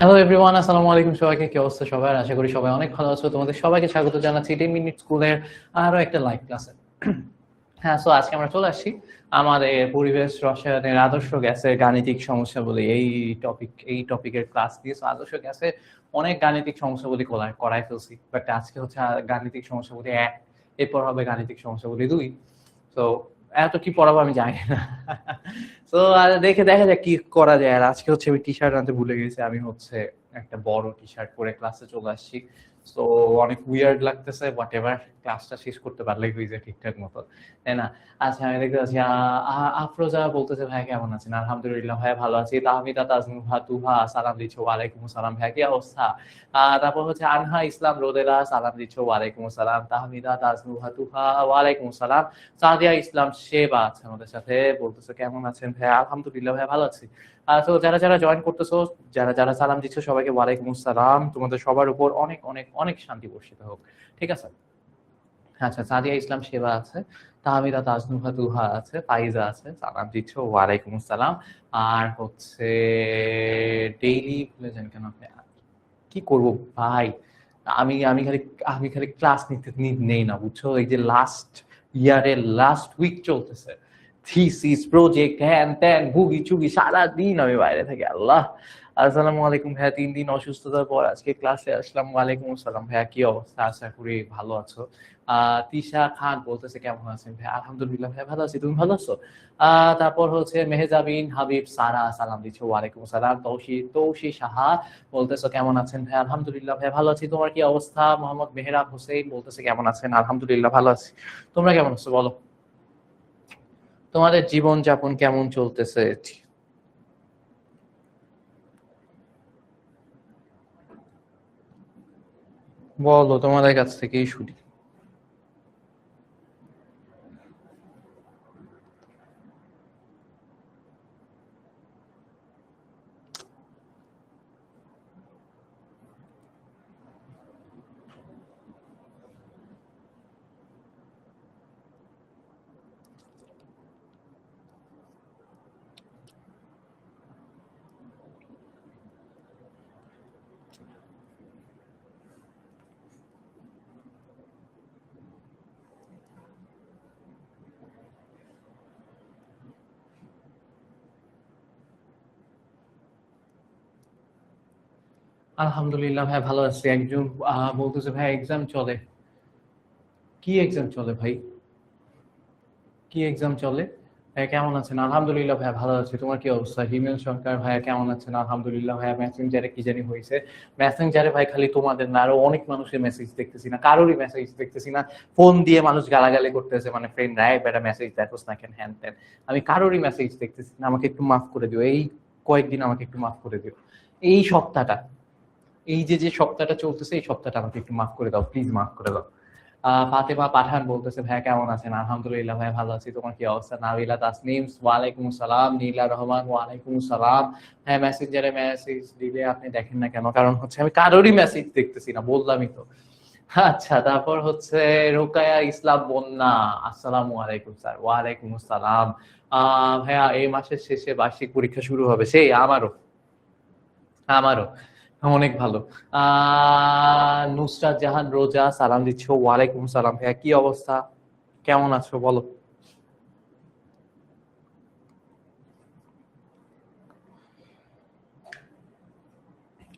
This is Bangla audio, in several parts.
হ্যালো এভরিওয়ান, আসসালামু আলাইকুম। সবাইকে কি অবস্থা সবার? আশা করি সবাই অনেক ভালো আছো। তোমাদের সবাইকে স্বাগত জানাচ্ছি 10 মিনিট স্কুলের আরো একটা লাইভ ক্লাসে। হ্যাঁ, সো আজকে আমরা চলে আসছি আমাদের পরিবেশ রসায়নের আদর্শ গ্যাসের গাণিতিক সমস্যাবলী এই টপিকের ক্লাস দিয়ে। সো আদর্শ গ্যাসের অনেক গাণিতিক সমস্যাবলী করাই ফেলছি, বাট আজকে হচ্ছে গাণিতিক সমস্যাবলী 1, এরপর হবে গাণিতিক সমস্যাবলী 2। তো এত কি পড়াবো আমি জানি না। তো আর দেখা যাক কি করা যায়। আর আজকে হচ্ছে আমি টি শার্ট আনতে ভুলে গেছি। আমি হচ্ছে একটা বড় টি শার্ট পরে ক্লাসে চলে আসছি। তো অনেক উইয়ার্ড লাগতেছে, বাট এবার ক্লাসটা শেষ করতে পারলেই হয়ে যায় ঠিকঠাক মতো, তাই না? আচ্ছা, আমি দেখতে পাচ্ছি আফরোজা বলতেছে, ভাই কেমন আছেন? আলহামদুলিল্লাহ ভাই ভালো আছি। তাহমিদা তাজনুভা তুহা সালাম দিচ্ছ, ওয়ালাইকুম আসসালাম ভাই, কি অবস্থা? তারপর হচ্ছে আনহা ইসলাম রোদেলা সালাম দিচ্ছ, ওয়ালাইকুম আসসালাম। তাহমিদা তাজনুভা তুহা ওয়ালাইকুম আসসালাম। সাদিয়া ইসলাম সেবা আছে আমাদের সাথে, বলতেছে কেমন আছেন ভাই? আলহামদুলিল্লাহ ভাই ভালো আছি। তো যারা যারা জয়েন করতেছো, যারা যারা সালাম দিচ্ছ, সবাইকে ওয়ালাইকুম আসসালাম। তোমাদের সবার উপর অনেক অনেক অনেক শান্তি বর্ষিত হোক, ঠিক আছে? আচ্ছা, সাদিয়া ইসলাম সেবা আছে, তাহমিদা তাজনুভা তুহা আছে, ফাইজা আছে, সালাম দিচ্ছ, ওয়ালাইকুম আসসালাম। আর হচ্ছে ডেইলি ভুলে যান কেন আপনি? কি করব ভাই, আমি আমি খালি আমি খালি ক্লাস নেই না, বুঝছো? এই যে লাস্ট ইয়ারের লাস্ট উইক চলতেছে, থিসিস প্রজেক্ট হ্যান ত্যান ভুগি চুগি, সারাদিন আমি বাইরে থাকি। আল্লাহ। আসসালামু আলাইকুম ভাইয়া, 3 দিন অসুস্থতার পর আজকে ক্লাসে আসলাম। ওয়ালাইকুম আসসালাম ভাইয়া, কি অবস্থা? আশা করি ভালো আছো। তিশা খান বলতেছে কেমন আছেন ভাই? আলহামদুলিল্লাহ ভাই ভালো আছি, তুমি ভালো আছো? তারপর হচ্ছে মেহজাবিন হাবিব সারা সালাম দিচ্ছ, ওয়ালাইকুম আসসালাম। তৌশি সাহা বলতেছো কেমন আছেন ভাই? আলহামদুলিল্লাহ ভাই ভালো আছি, তোমার কি অবস্থা? মোহাম্মদ মেহরাব হোসেন বলতেছে কেমন আছেন? আলহামদুলিল্লাহ ভালো আছি, তোমরা কেমন আছো বলো? তোমাদের জীবন যাপন কেমন চলতেছে? বলো, তোমাদের কাছ থেকেই শুনি। আলহামদুলিল্লাহ ভাই ভালো আছি। একজন বলতেছে ভাই এক্সাম চলে। কি এক্সাম চলে ভাই? কি এক্সাম চলে? ভাইয়া কেমন আছেন? আলহামদুলিল্লাহ ভাইয়া ভালো আছি, তোমার কি অবস্থা? হিমেল সরকার ভাইয়া কেমন আছেন? আলহামদুলিল্লাহ ভাইয়া। মেসেঞ্জারে কি জানি হয়েছে, মেসেঞ্জারে ভাই খালি তোমাদের না, আরো অনেক মানুষের মেসেজ দেখতেছি না, কারোরই মেসেজ দেখতেছি না। ফোন দিয়ে মানুষ গালাগালি করতেছে, মানে ফ্রেন্ড রায় বেটা মেসেজ দেখোস না কেন, হ্যান ত্যান। আমি কারোরই মেসেজ দেখতেছি না, আমাকে একটু মাফ করে দিও। এই কয়েকদিন আমাকে একটু মাফ করে দিও। এই সপ্তাহটা, এই যে যে সপ্তাহটা চলতেছে, এই সপ্তাহটা আমাকে একটু মাফ করে দাও, প্লিজ মাফ করে দাও। ফাতেমা পাঠান বলতেছে ভাইয়া কেমন আছেন? আলহামদুলিল্লাহ ভাই ভালো আছি, তোমার কি অবস্থা? নাবিলা তাসনিম ওয়ালাইকুম সালাম। নীলা রহমান ওয়ালাইকুম সালাম। হ্যাঁ, মেসেঞ্জারে মেসেজ দিলে আপনি দেখেন না কেন? কারণ হচ্ছে আমি কারোরই মেসেজ দেখতেছি না, বললামই তো। আচ্ছা, তারপর হচ্ছে রোকায়া ইসলাম বন্যা, আসসালামু আলাইকুম স্যার। ওয়ালাইকুম আসসালাম। ভাইয়া এই মাসের শেষে বার্ষিক পরীক্ষা শুরু হবে, সেই আমারও। আমারও অনেক ভালো। নুসরাত জাহান রোজা সালাম দিচ্ছ, ওয়ালাইকুম সালাম ভাইয়া, কি অবস্থা? কেমন আছো বলো?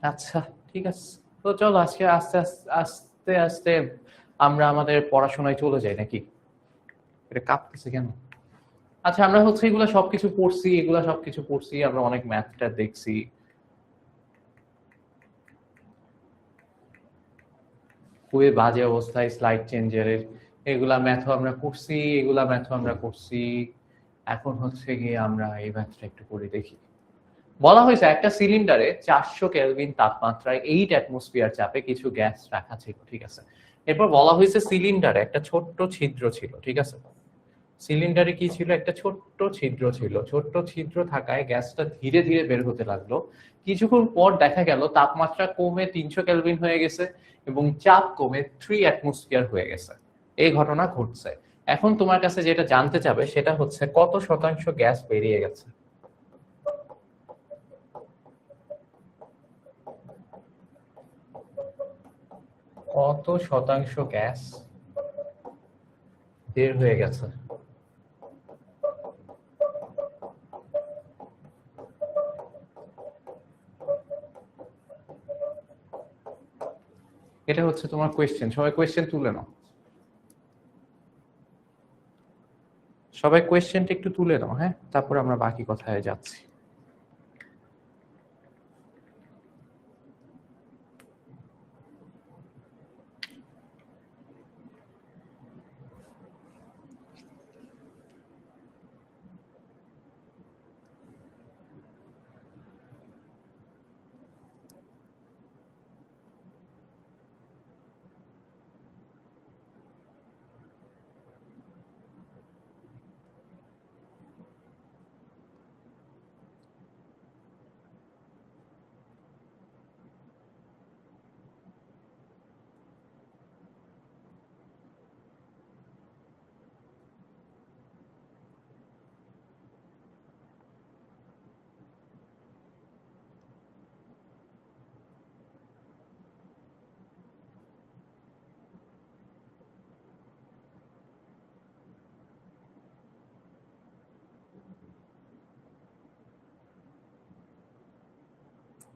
আচ্ছা, ঠিক আছে। তো চলো আজকে আস্তে আস্তে আস্তে আস্তে আমরা আমাদের পড়াশোনায় চলে যাই নাকি? এটা কাঁপতেছে কেন? আচ্ছা, আমরা হচ্ছে এগুলা সবকিছু পড়ছি, আমরা অনেক ম্যাথটা দেখছি। খুবই বাজে অবস্থায় স্লাইড চেঞ্জের, এগুলা ম্যাথও আমরা করছি। এখন হচ্ছে গিয়ে আমরা এই ম্যাথটা একটু করে দেখি। বলা হয়েছে একটা সিলিন্ডারে 400 কেলভিন তাপমাত্রায় 8 অ্যাটমসফিয়ার চাপে কিছু গ্যাস রাখা ছিল, ঠিক আছে? এরপর বলা হয়েছে সিলিন্ডারে একটা ছোট্ট ছিদ্র ছিল, ঠিক আছে? সিলিন্ডারে কি ছিল? একটা ছোট্ট ছিদ্র ছিল। ছোট্ট ছিদ্র থাকায় গ্যাসটা ধীরে ধীরে বের হতে লাগলো। কিছুক্ষণ পর দেখা গেল তাপমাত্রা কমে 300 কেলভিন হয়ে গেছে এবং চাপ কমে 3 অ্যাটমসফিয়ার হয়ে গেছে। এই ঘটনা ঘটছে। এখন তোমার কাছে যেটা জানতে চাবে সেটা হচ্ছে কত শতাংশ গ্যাস বেরিয়ে গেছে। কত শতাংশ গ্যাস বের হয়ে গেছে? এটা হচ্ছে তোমার কোয়েশ্চেন। সবাই কোয়েশ্চেন তুলে নাও, সবাই কোয়েশ্চেনটা একটু তুলে নাও, হ্যাঁ, তারপর আমরা বাকি কথায় যাচ্ছি।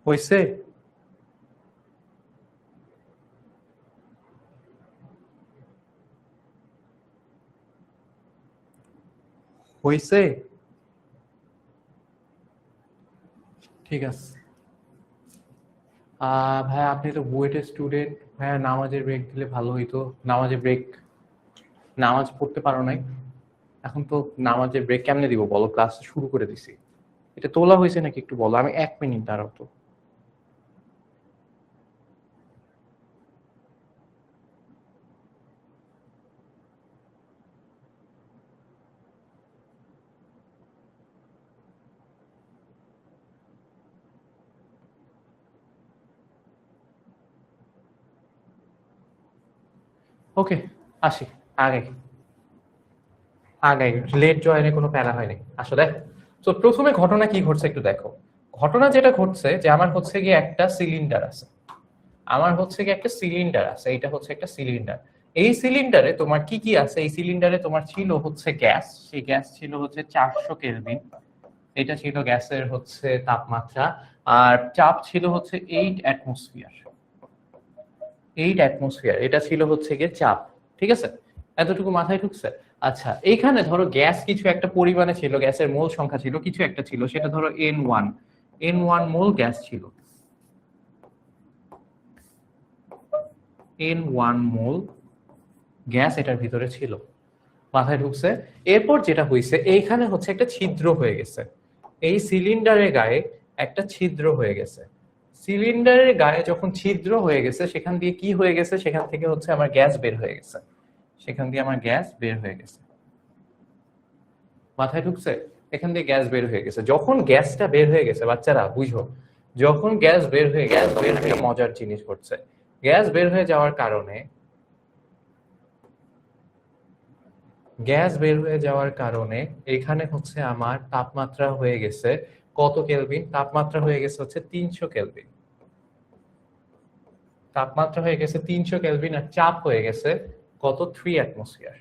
হইছে? হইছে? ঠিক আছে। ভাইয়া আপনি তো বুয়েটের স্টুডেন্ট, ভাইয়া নামাজের ব্রেক দিলে ভালো হইতো। নামাজের ব্রেক, নামাজ পড়তে পারো নাই? এখন তো নামাজের ব্রেক কেমনে দিব বলো, ক্লাস শুরু করে দিছি। এটা তোলা হয়েছে নাকি একটু বলো, আমি 1 মিনিট দাঁড়াও তো। ওকে, আসি। আগে আগে লেট জয়েনে কোনো প্যারা হয়নি আসলে। তো প্রথমে ঘটনা কি ঘটছে একটু দেখো। ঘটনা যেটা ঘটছে যে আমার হচ্ছে গিয়ে একটা সিলিন্ডার আছে, আমার হচ্ছে কি একটা সিলিন্ডার আছে, এটা হচ্ছে একটা সিলিন্ডার। এই সিলিন্ডারে তোমার কি কি আছে? এই সিলিন্ডারে তোমার ছিল হচ্ছে গ্যাস, সেই গ্যাস ছিল হচ্ছে 400 কেলভিন। এটা ছিল গ্যাসের হচ্ছে তাপমাত্রা। আর চাপ ছিল হচ্ছে 8 অ্যাটমসফিয়ার। 8 অ্যাটমসফিয়ার এটা ছিল হচ্ছে গিয়ে চাপ। ঠিক আছে, এতটুকু মাথায় ঢুকছে? আচ্ছা, এইখানে ধরো গ্যাস কিছু একটা পরিমাণে ছিল, গ্যাসের মোল সংখ্যা ছিল কিছু একটা ছিল, সেটা ধরো N1 মোল গ্যাস ছিল। N1 মোল গ্যাস এটার ভিতরে ছিল। মাথায় ঢুকছে? এরপর যেটা হয়েছে, এইখানে হচ্ছে একটা ছিদ্র হয়ে গেছে, এই সিলিন্ডারের গায়ে একটা ছিদ্র হয়ে গেছে। সিলিন্ডারের গায়ে যখন ছিদ্র হয়ে গেছে, সেখান দিয়ে কি হয়ে গেছে, সেখান থেকে হচ্ছে আমার গ্যাস বের হয়ে গেছে, সেখান দিয়ে আমার গ্যাস বের হয়ে গেছে। মাথায় ঢুকছে? এখান দিয়ে গ্যাস বের হয়ে গেছে। যখন গ্যাসটা বের হয়ে গেছে, বাচ্চারা বুঝো, যখন গ্যাস বের হয়ে মজার জিনিস ঘটছে। গ্যাস বের হয়ে যাওয়ার কারণে, গ্যাস বের হয়ে যাওয়ার কারণে এখানে হচ্ছে আমার তাপমাত্রা হয়ে গেছে কত কেলভিন? তাপমাত্রা হয়ে গেছে হচ্ছে 300 কেলভিন। তাপমাত্রা হয়ে গেছে 300 কেলভিন, আর চাপ হয়ে গেছে কত? 3 অ্যাটমসফিয়ার।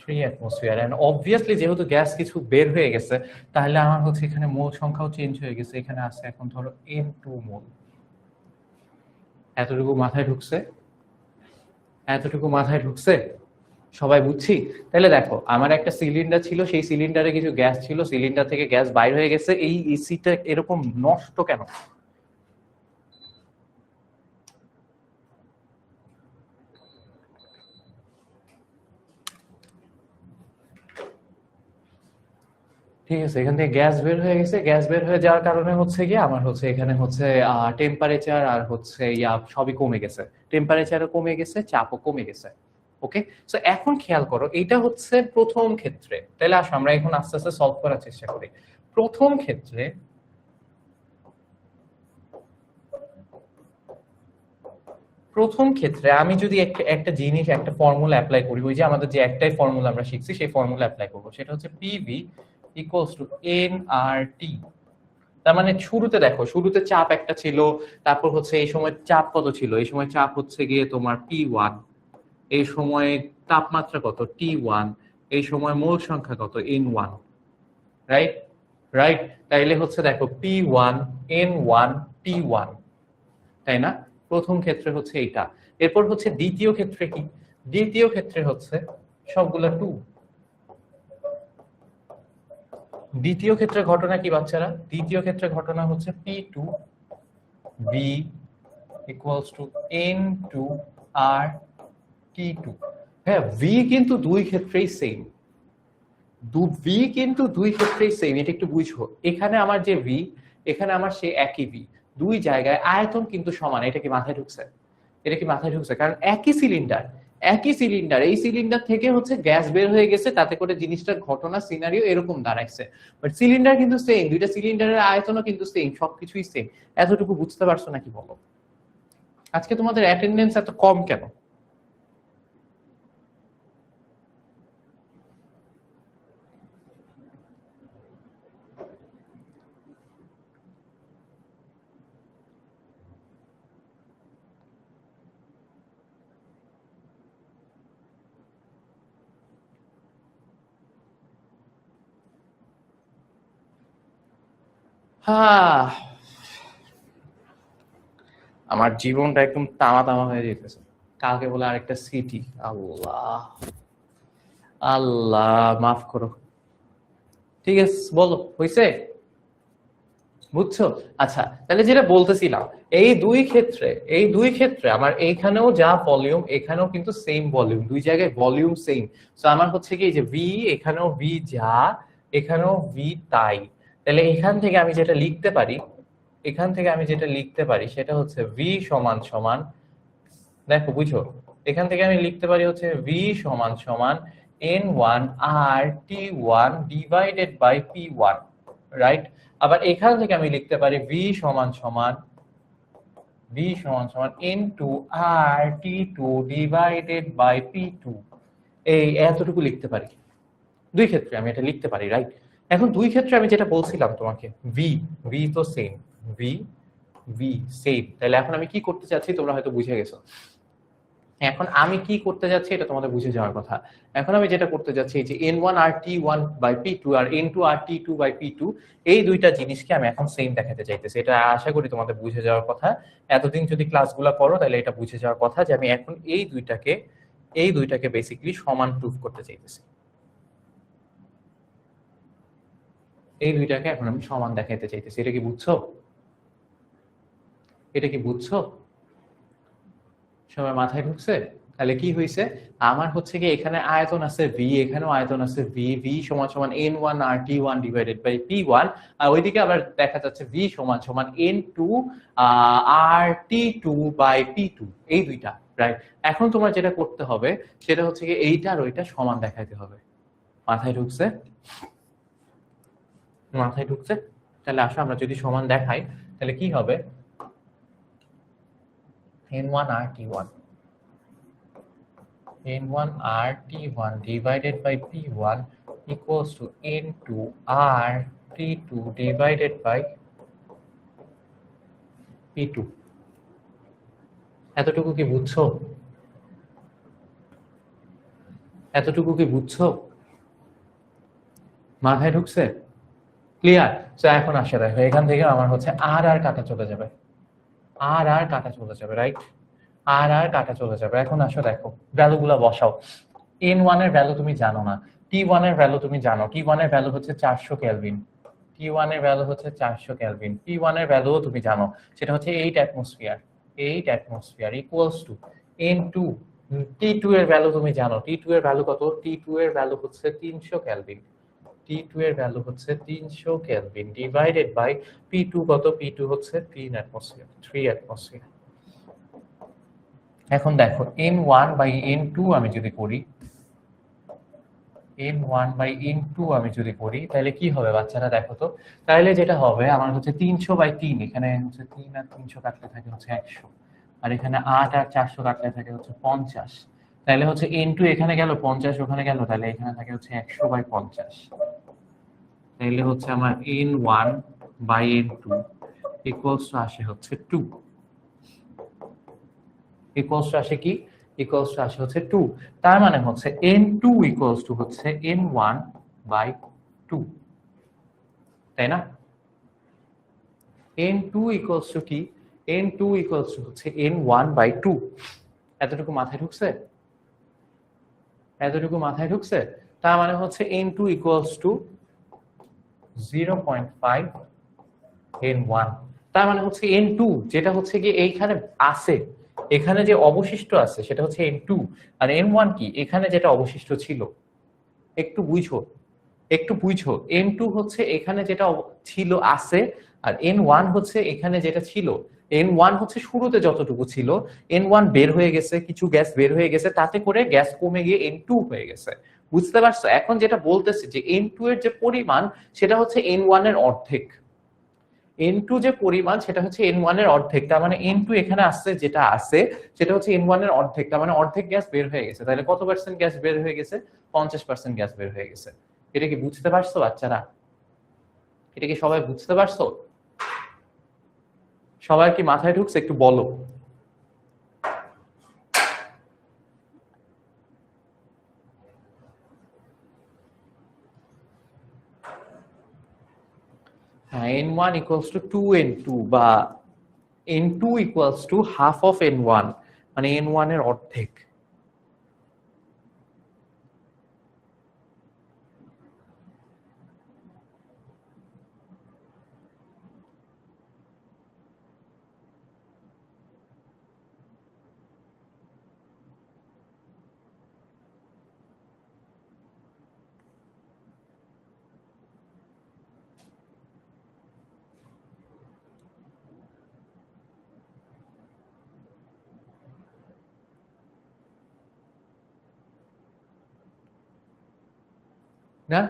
3 অ্যাটমসফিয়ার। এন্ড অবভিয়াসলি যেহেতু গ্যাস কিছু বের হয়ে গেছে, তাহলে আমার হচ্ছে এখানে মোল সংখ্যাও চেঞ্জ হয়ে গেছে। এখানে আছে এখন ধরো N2 মোল। এতটুকু মাথায় ঢুকছে? এতটুকু মাথায় ঢুকছে? সবাই বুঝছি? তাহলে দেখো, আমার একটা সিলিন্ডার ছিল, সেই সিলিন্ডারে কিছু গ্যাস ছিল, সিলিন্ডার থেকে গ্যাস বাইর হয়ে গেছে। এই এসিটা এরকম নষ্ট কেন? ঠিক আছে, এখান থেকে গ্যাস বের হয়ে গেছে। গ্যাস বের হয়ে যাওয়ার কারণে হচ্ছে গিয়ে আমার হচ্ছে এখানে হচ্ছে টেম্পারেচার আর হচ্ছে সবই কমে গেছে। টেম্পারেচারও কমে গেছে, চাপও কমে গেছে। ওকে, সো এখন খেয়াল করো, এইটা হচ্ছে প্রথম ক্ষেত্রে। তাহলে আসো আমরা এখন আস্তে আস্তে সলভ করার চেষ্টা করি। প্রথম ক্ষেত্রে, প্রথম ক্ষেত্রে আমি যদি একটা জিনিস, একটা ফর্মুলা অ্যাপ্লাই করি, ওই যে আমাদের যে একটাই ফর্মুলা আমরা শিখছি, সেই ফর্মুলা অ্যাপ্লাই করবো, সেটা হচ্ছে পিভি ইকুয়ালস টু এন আর টি। তার মানে শুরুতে দেখো, শুরুতে চাপ একটা ছিল, তারপর হচ্ছে এই সময় চাপ কত ছিল, এই সময় চাপ হচ্ছে গিয়ে তোমার P1, এই সময় তাপমাত্রা কত T1, এই সময় মোল সংখ্যা কত N1, রাইট? রাইট, তাইলে হচ্ছে দেখো P1 N1 T1, তাই না? প্রথম ক্ষেত্রে হচ্ছে এইটা। এরপর হচ্ছে দ্বিতীয় ক্ষেত্রে কি? দ্বিতীয় ক্ষেত্রে হচ্ছে সবগুলা 2। দ্বিতীয় ক্ষেত্রে ঘটনা কি বাচ্চারা? দ্বিতীয় ক্ষেত্রে ঘটনা হচ্ছে P2 B equals to N2 R T2। হ্যাঁ, V কিন্তু দুই ক্ষেত্রেই সেম। V কিন্তু দুই ক্ষেত্রেই সেম, এটা একটু বুঝো। এখানে আমার যে V, এখানে আমার সে একই V। দুই জায়গায় আয়তন কিন্তু সমান। এটা কি মাথায় ঢুকছে? এটা কি মাথায় ঢুকছে? কারণ একই সিলিন্ডার, একই সিলিন্ডার, এই সিলিন্ডার থেকে হচ্ছে গ্যাস বের হয়ে গেছে, তাতে করে জিনিসটার ঘটনা সিনারিও এরকম দাঁড়াইছে। বাট সিলিন্ডার কিন্তু সেম, দুইটা সিলিন্ডারের আয়তনও কিন্তু সেম, সবকিছুই সেম। এতটুকু বুঝতে পারছো নাকি বলো? আজকে তোমাদের অ্যাটেন্ডেন্স এত কম কেন? হ্যাঁ, আমার জীবনটা একদম তামা তামা হয়ে যেতেছে। কালকে বলে আরেকটা সিটি, আল্লাহ আল্লাহ মাফ করো। ঠিক আছে, বলো হইছে? বুঝছো? আচ্ছা, তাহলে যেটা বলতেছিলাম, এই দুই ক্ষেত্রে, এই দুই ক্ষেত্রে আমার এইখানেও যা ভলিউম, এখানেও কিন্তু সেম ভলিউম, দুই জায়গায় ভলিউম সেম। সো আমার হচ্ছে কি, যে ভি, এখানেও ভি যা, এখানেও ভি তাই। তাহলে এখান থেকে আমি যেটা লিখতে পারি, এখান থেকে আমি যেটা লিখতে পারি সেটা হচ্ছে ভি সমান সমান, দেখো বুঝো, এখান থেকে আমি লিখতে পারি হচ্ছে ভি সমান সমান N1 R T1 divided by P1, right? আবার এখান থেকে আমি লিখতে পারি ভি সমান সমান N2 R T2 divided by P2। এই এতটুকু লিখতে পারি। দুই ক্ষেত্রে আমি এটা লিখতে পারি, রাইট? এখন দুই ক্ষেত্রে আমি যেটা বলছিলাম তোমাকে, ভি, ভি তো সেম, ভি ভি সেম। তাহলে এখন আমি কি করতে চাচ্ছি তোমরা হয়তো বুঝে গেছো। এখন আমি কি করতে যাচ্ছি এটা তোমাদের বুঝে যাওয়ার কথা। এখন আমি যেটা করতে যাচ্ছি, এই যে N1 R T1 by P2 R N2 R T2 by P2, এই দুইটা জিনিসকে আমি এখন সেম দেখাতে চাইতেছি। এটা আশা করি তোমাদের বুঝে যাওয়ার কথা। এতদিন যদি ক্লাসগুলো করো তাহলে এটা বুঝে যাওয়ার কথা যে আমি এখন এই দুইটাকে বেসিক্যালি সমান প্রুফ করতে চাইতেছি। এই দুইটাকে এখন আমি সমান দেখাতে চাইতেছি। এটা কি বুঝছো? এটা কি বুঝছো? সবার মাথায় ঢুকছে? তাহলে কি হয়েছে, আমার হচ্ছে কি এখানে আয়তন আছে ভি, এখানেও আয়তন আছে ভি, ভি সমান সমান N1 R T1 divided by P1, আর ওইদিকে আবার দেখা যাচ্ছে ভি সমান সমান N2 R T2 by P2, এই দুইটা, রাইট? এখন তোমার যেটা করতে হবে সেটা হচ্ছে কি এইটা আর ওইটা সমান দেখাইতে হবে। মাথায় ঢুকছে? মাথায় ঢুকছে? তাহলে আসো আমরা যদি সমান দেখাই তাহলে কি হবে, N1 R T1, N1 R T1 divided by P1 equals to N2 R T2 divided by P2। এতটুকু কি বুঝছো? এতটুকু কি বুঝছো? মাথায় ঢুকছে? ক্লিয়ার? তো এখন আসে দেখো, এখান থেকে আমার হচ্ছে আর আর কাটা চলে যাবে, আর আর কাটা চলে যাবে, রাইট? আর আর কাটা চলে যাবে। এখন আসো দেখো, ভ্যালুগুলো বসাও। N1 এর ভ্যালু তুমি জানো না, T1 এর ভ্যালু তুমি জানো, T1 এর ভ্যালু হচ্ছে 400 কেলভিন, T1 এর ভ্যালু হচ্ছে 400 কেলভিন, P1 এর ভ্যালুও তুমি জানো, সেটা হচ্ছে 8 atmosphere, 8 atmosphere equals to N2। T2 এর ভ্যালু তুমি জানো, T2 এর ভ্যালু কত? T2 এর ভ্যালু হচ্ছে 300 কেলভিন, T2 এর ভ্যালু হচ্ছে 300 কেলভিন ডিভাইডেড বাই P2 কত? P2 হচ্ছে 3 অ্যাটমসফিয়ার, 3 অ্যাটমসফিয়ার। এখন দেখো N1 বাই N2 আমি যদি করি, N1 বাই N2 আমি যদি করি তাহলে কি হবে বাচ্চারা দেখো তো? তাহলে যেটা হবে আমার হচ্ছে 300 বাই 3, এখানে হচ্ছে 3 আর 300 কাটলে থাকে হচ্ছে 100, আর এখানে 8 আর 400 কাটলে থাকে হচ্ছে 50। তাহলে হচ্ছে N2 এখানে গেল 50, ওখানে গেল, তাহলে এখানে থাকে হচ্ছে 100 বাই 50। তাহলে হচ্ছে আমার N1 by n2 equals to আসে হচ্ছে 2, ইকুয়ালস টু আসে কি, ইকুয়ালস টু আসে হচ্ছে 2। তার মানে হচ্ছে n2 ইকুয়ালস টু হচ্ছে n1 বাই 2, তাই না? n2 ইকুয়ালস টু কি, n2 ইকুয়ালস টু হচ্ছে n1 বাই 2। এতটুকু মাথায় ঢুকছে? এতটুকু মাথায় ঢুকছে? তার মানে হচ্ছে n2 ইকুয়ালস টু 0.5 n1। তার মানে হচ্ছে n2 যেটা হচ্ছে কি এইখানে আছে, এখানে যে অবশিষ্ট আছে সেটা হচ্ছে n2, আর n1 কি এখানে যেটা অবশিষ্ট ছিল। একটু বুঝো, একটু বুঝো, n2 হচ্ছে এখানে যেটা ছিল আছে, আর n1 হচ্ছে এখানে যেটা ছিল। n1 হচ্ছে শুরুতে যতটুকু ছিল, n1 বের হয়ে গেছে, কিছু গ্যাস বের হয়ে গেছে, তাতে করে গ্যাস কমে গিয়ে n2 হয়ে গেছে। বুঝতে পারছো? এখন যেটা বলতেছে যে n2 এর যে পরিমাণ সেটা হচ্ছে n1 এর অর্ধেক। n2 যে পরিমাণ সেটা হচ্ছে n1 এর অর্ধেক। তার মানে n2 এখানে আসছে যেটা আছে সেটা হচ্ছে n1 এর অর্ধেক। তার মানে অর্ধেক গ্যাস বের হয়ে গেছে। তাহলে কত পার্সেন্ট গ্যাস বের হয়ে গেছে? 50% গ্যাস বের হয়ে গেছে। এটা কি বুঝতে পারছো বাচ্চারা? এটা কি সবাই বুঝতে পারছো? সবার কি মাথায় ঢুকছে? একটু বলো। হ্যাঁ, n1 equals to 2n2 বা n2 equals to half of n1, মানে n1 এর অর্ধেক। না?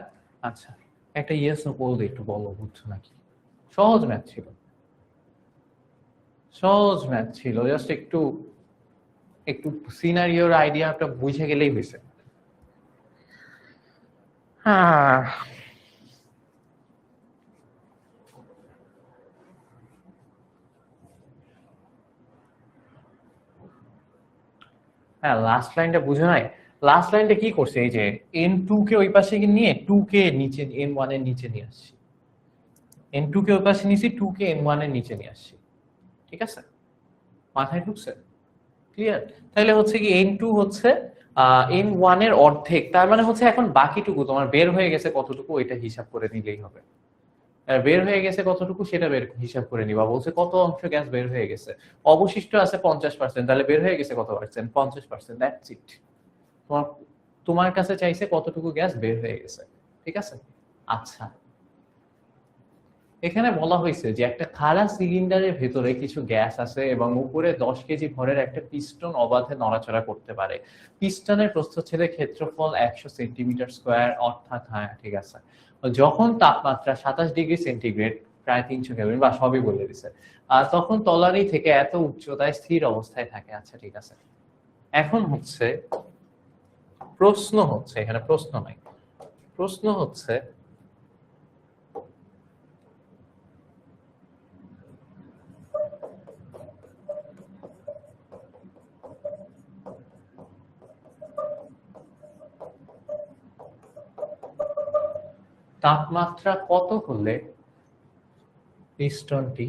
আচ্ছা, একটা ইয়েস নো বললে একটু বলো বুঝছো নাকি? সহজ ম্যাথ ছিল, সহজ ম্যাথ ছিল, জাস্ট একটু একটু সিনারিওর আইডিয়াটা বুঝে গেলেই হয়েছে। হ্যাঁ, হ্যাঁ, লাস্ট লাইনটা বুঝে নাই। লাস্ট লাইনটা কি করছে, এই যে n2 কে ওই পাশে নিয়ে 2 কে নিচে n1 এর নিচে নিয়ে আসছি, n2 কে ওই পাশে নিয়েছি, 2 কে n1 এর নিচে নিয়ে আসছি। ঠিক আছে? মাথায় ঢুকছে? ক্লিয়ার? তাহলে হচ্ছে কি n2 হচ্ছে n1 এর অর্ধেক। তার মানে হচ্ছে এখন বাকিটুকু তোমার বের হয়ে গেছে কতটুকু, ওইটা হিসাব করে নিলেই হবে। আর বের হয়ে গেছে কতটুকু সেটা বের হিসাব করে নিবা। বলছে কত অংশ গ্যাস বের হয়ে গেছে, অবশিষ্ট আছে 50%, তাহলে বের হয়ে গেছে কত পার্সেন্ট? 50%। That's it. তোমার তোমার কাছে চাইছে কতটুকু গ্যাস বের হয়ে গেছে। ঠিক আছে? আচ্ছা, এখানে বলা হয়েছে যে একটা খাড়া সিলিন্ডারের ভেতরে কিছু গ্যাস আছে এবং উপরে 10 কেজি ভরের একটা পিস্টন অবাধে নড়াচড়া করতে পারে। পিস্টনের প্রস্থচ্ছেদের ক্ষেত্রফল 100 সেন্টিমিটার স্কয়ার, অর্থাৎ হ্যাঁ ঠিক আছে। যখন তাপমাত্রা 27°C, প্রায় 300 কেলভিন, বা সবই বলে দিছে, তখন তলানি থেকে এত উচ্চতায় স্থির অবস্থায় থাকে। আচ্ছা ঠিক আছে, এখন হচ্ছে প্রশ্ন হচ্ছে, এখানে প্রশ্ন নাই, প্রশ্ন হচ্ছে তাপমাত্রা কত হলে পিস্টনটি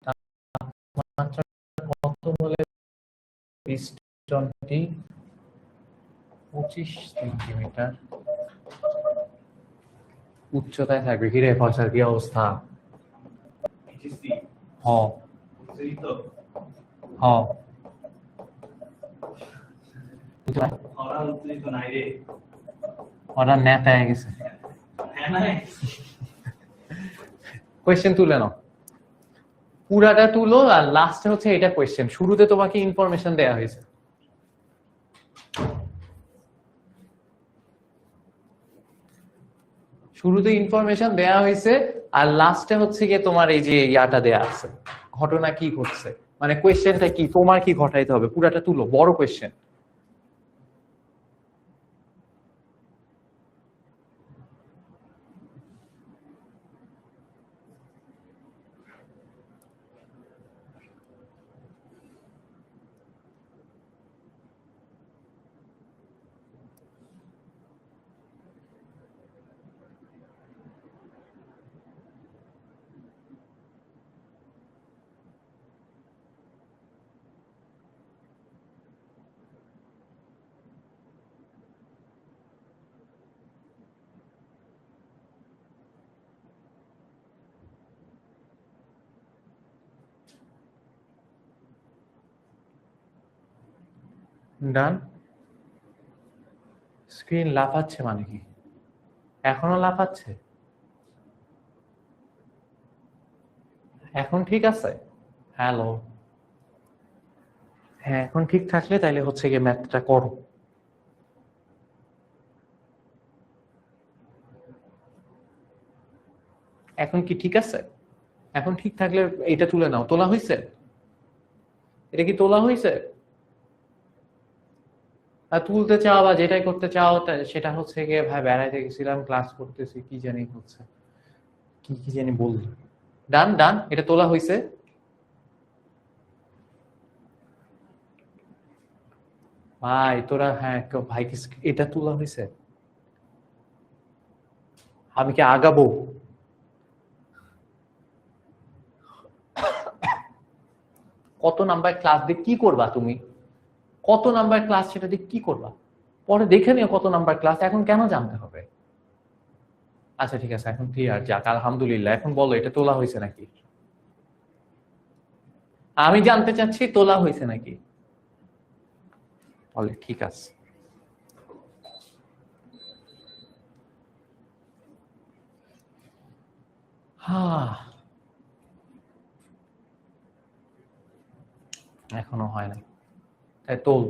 তাপমাত্রা কত হলে পিস্টনটি 25 সেন্টিমিটার উচ্চতায় থাকবে? কি রে ফয়সাল, কি অবস্থা? হ হ ওরা নেতায় গেছে। কোয়েশ্চেন তুলে নাও, পুরাটা তুলো, আর লাস্টে হচ্ছে এটা কোয়েশ্চেন। শুরুতে তোমাকে ইনফরমেশন দেয়া হয়েছে, শুরুতে ইনফরমেশন দেয়া হয়েছে, আর লাস্টে হচ্ছে গিয়ে তোমার এই যে ইয়াটা দেয়া আছে, ঘটনা কি ঘটছে, মানে কোয়েশ্চেনটা কি, তোমার কি ঘটাইতে হবে, পুরাটা তুলো, বড় কোয়েশ্চেন। ডান। স্ক্রিন লাফাচ্ছে মানে কি? এখনো লাফাচ্ছে? এখন ঠিক আছে? হ্যালো। হ্যাঁ, এখন ঠিক থাকলে তাইলে হচ্ছে গিয়ে ম্যাথটা করো। এখন কি ঠিক আছে? এখন ঠিক থাকলে এটা তুলে নাও। তোলা হয়েছে? এটা কি তোলা হয়েছে? আর তুলতে চাও বা যেটাই করতে চাও সেটা হচ্ছে গিয়ে ভাই বেড়াইতে গেছিলাম, ক্লাস করতেছি, কি জানি হচ্ছে, কি কি জানি বললি। ডান ডান, এটা তোলা হয়েছে? ভাই তোরা, হ্যাঁ ভাই কি এটা তোলা হয়েছে? আমি কি আগাবো? কত নাম্বার ক্লাস দিয়ে কি করবা তুমি? কত নাম্বার ক্লাস সেটা দিয়ে কি করবা? পরে দেখে নিও কত নাম্বার ক্লাস, এখন কেন জানতে হবে? আচ্ছা ঠিক আছে, এখন ক্লিয়ার, যাক আলহামদুলিল্লাহ। এখন বলো এটা তোলা হয়েছে নাকি? আমি জানতে চাচ্ছি তোলা হয়েছে নাকি। বলে ঠিক আছে। হ্যাঁ, এখনো হয় না, তাই তোল।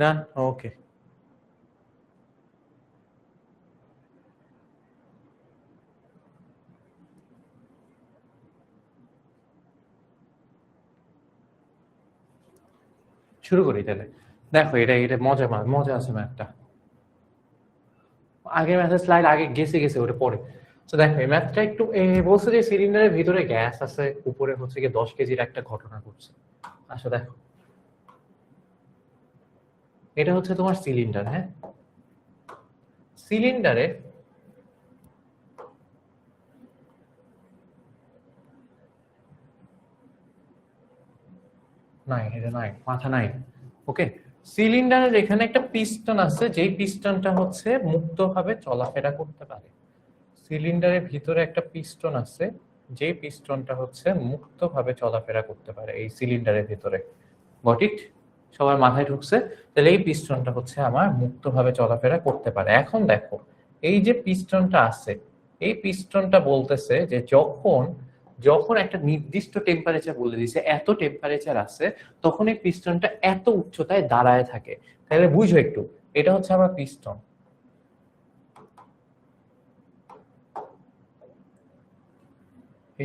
ডান, ওকে। শুরু করি তাহলে। দেখো এটা এটা মজা, মজা আছে ম্যাথটা। আগে ম্যাথের স্লাইড আগে গেছে গেছে ওটা পরে। তো দেখো এই ম্যাথটা একটু বলছে যে সিলিন্ডারের ভিতরে গ্যাস আছে, উপরে হচ্ছে গিয়ে 10 কেজির একটা ঘটনা ঘটছে। আসো দেখো, এটা হচ্ছে তোমার সিলিন্ডার, হ্যাঁ। সিলিন্ডারে নাই, এটা নাই, মাথা নাই। ওকে, সিলিন্ডারের এখানে একটা পিস্টন আছে, যেই পিস্টনটা হচ্ছে মুক্তভাবে চলাফেরা করতে পারে। সিলিন্ডারের ভিতরে একটা পিস্টন আছে, যে পিস্টনটা হচ্ছে মুক্তভাবে চলাফেরা করতে পারে এই সিলিন্ডারের ভিতরে। Got it? সবার মাথায় ঢুকছে? তাহলে এই পিস্টনটা হচ্ছে আমার মুক্তভাবে চলাফেরা করতে পারে। এখন দেখো, এই যে পিস্টনটা আছে, এই পিস্টনটা বলতেছে যে যখন যখন একটা নির্দিষ্ট টেম্পারেচার বলে দিছে, এত টেম্পারেচার আছে, তখন এই পিস্টনটা এত উচ্চতায় দাঁড়ায় থাকে। তাহলে বুঝো একটু, এটা হচ্ছে আমার পিস্টন,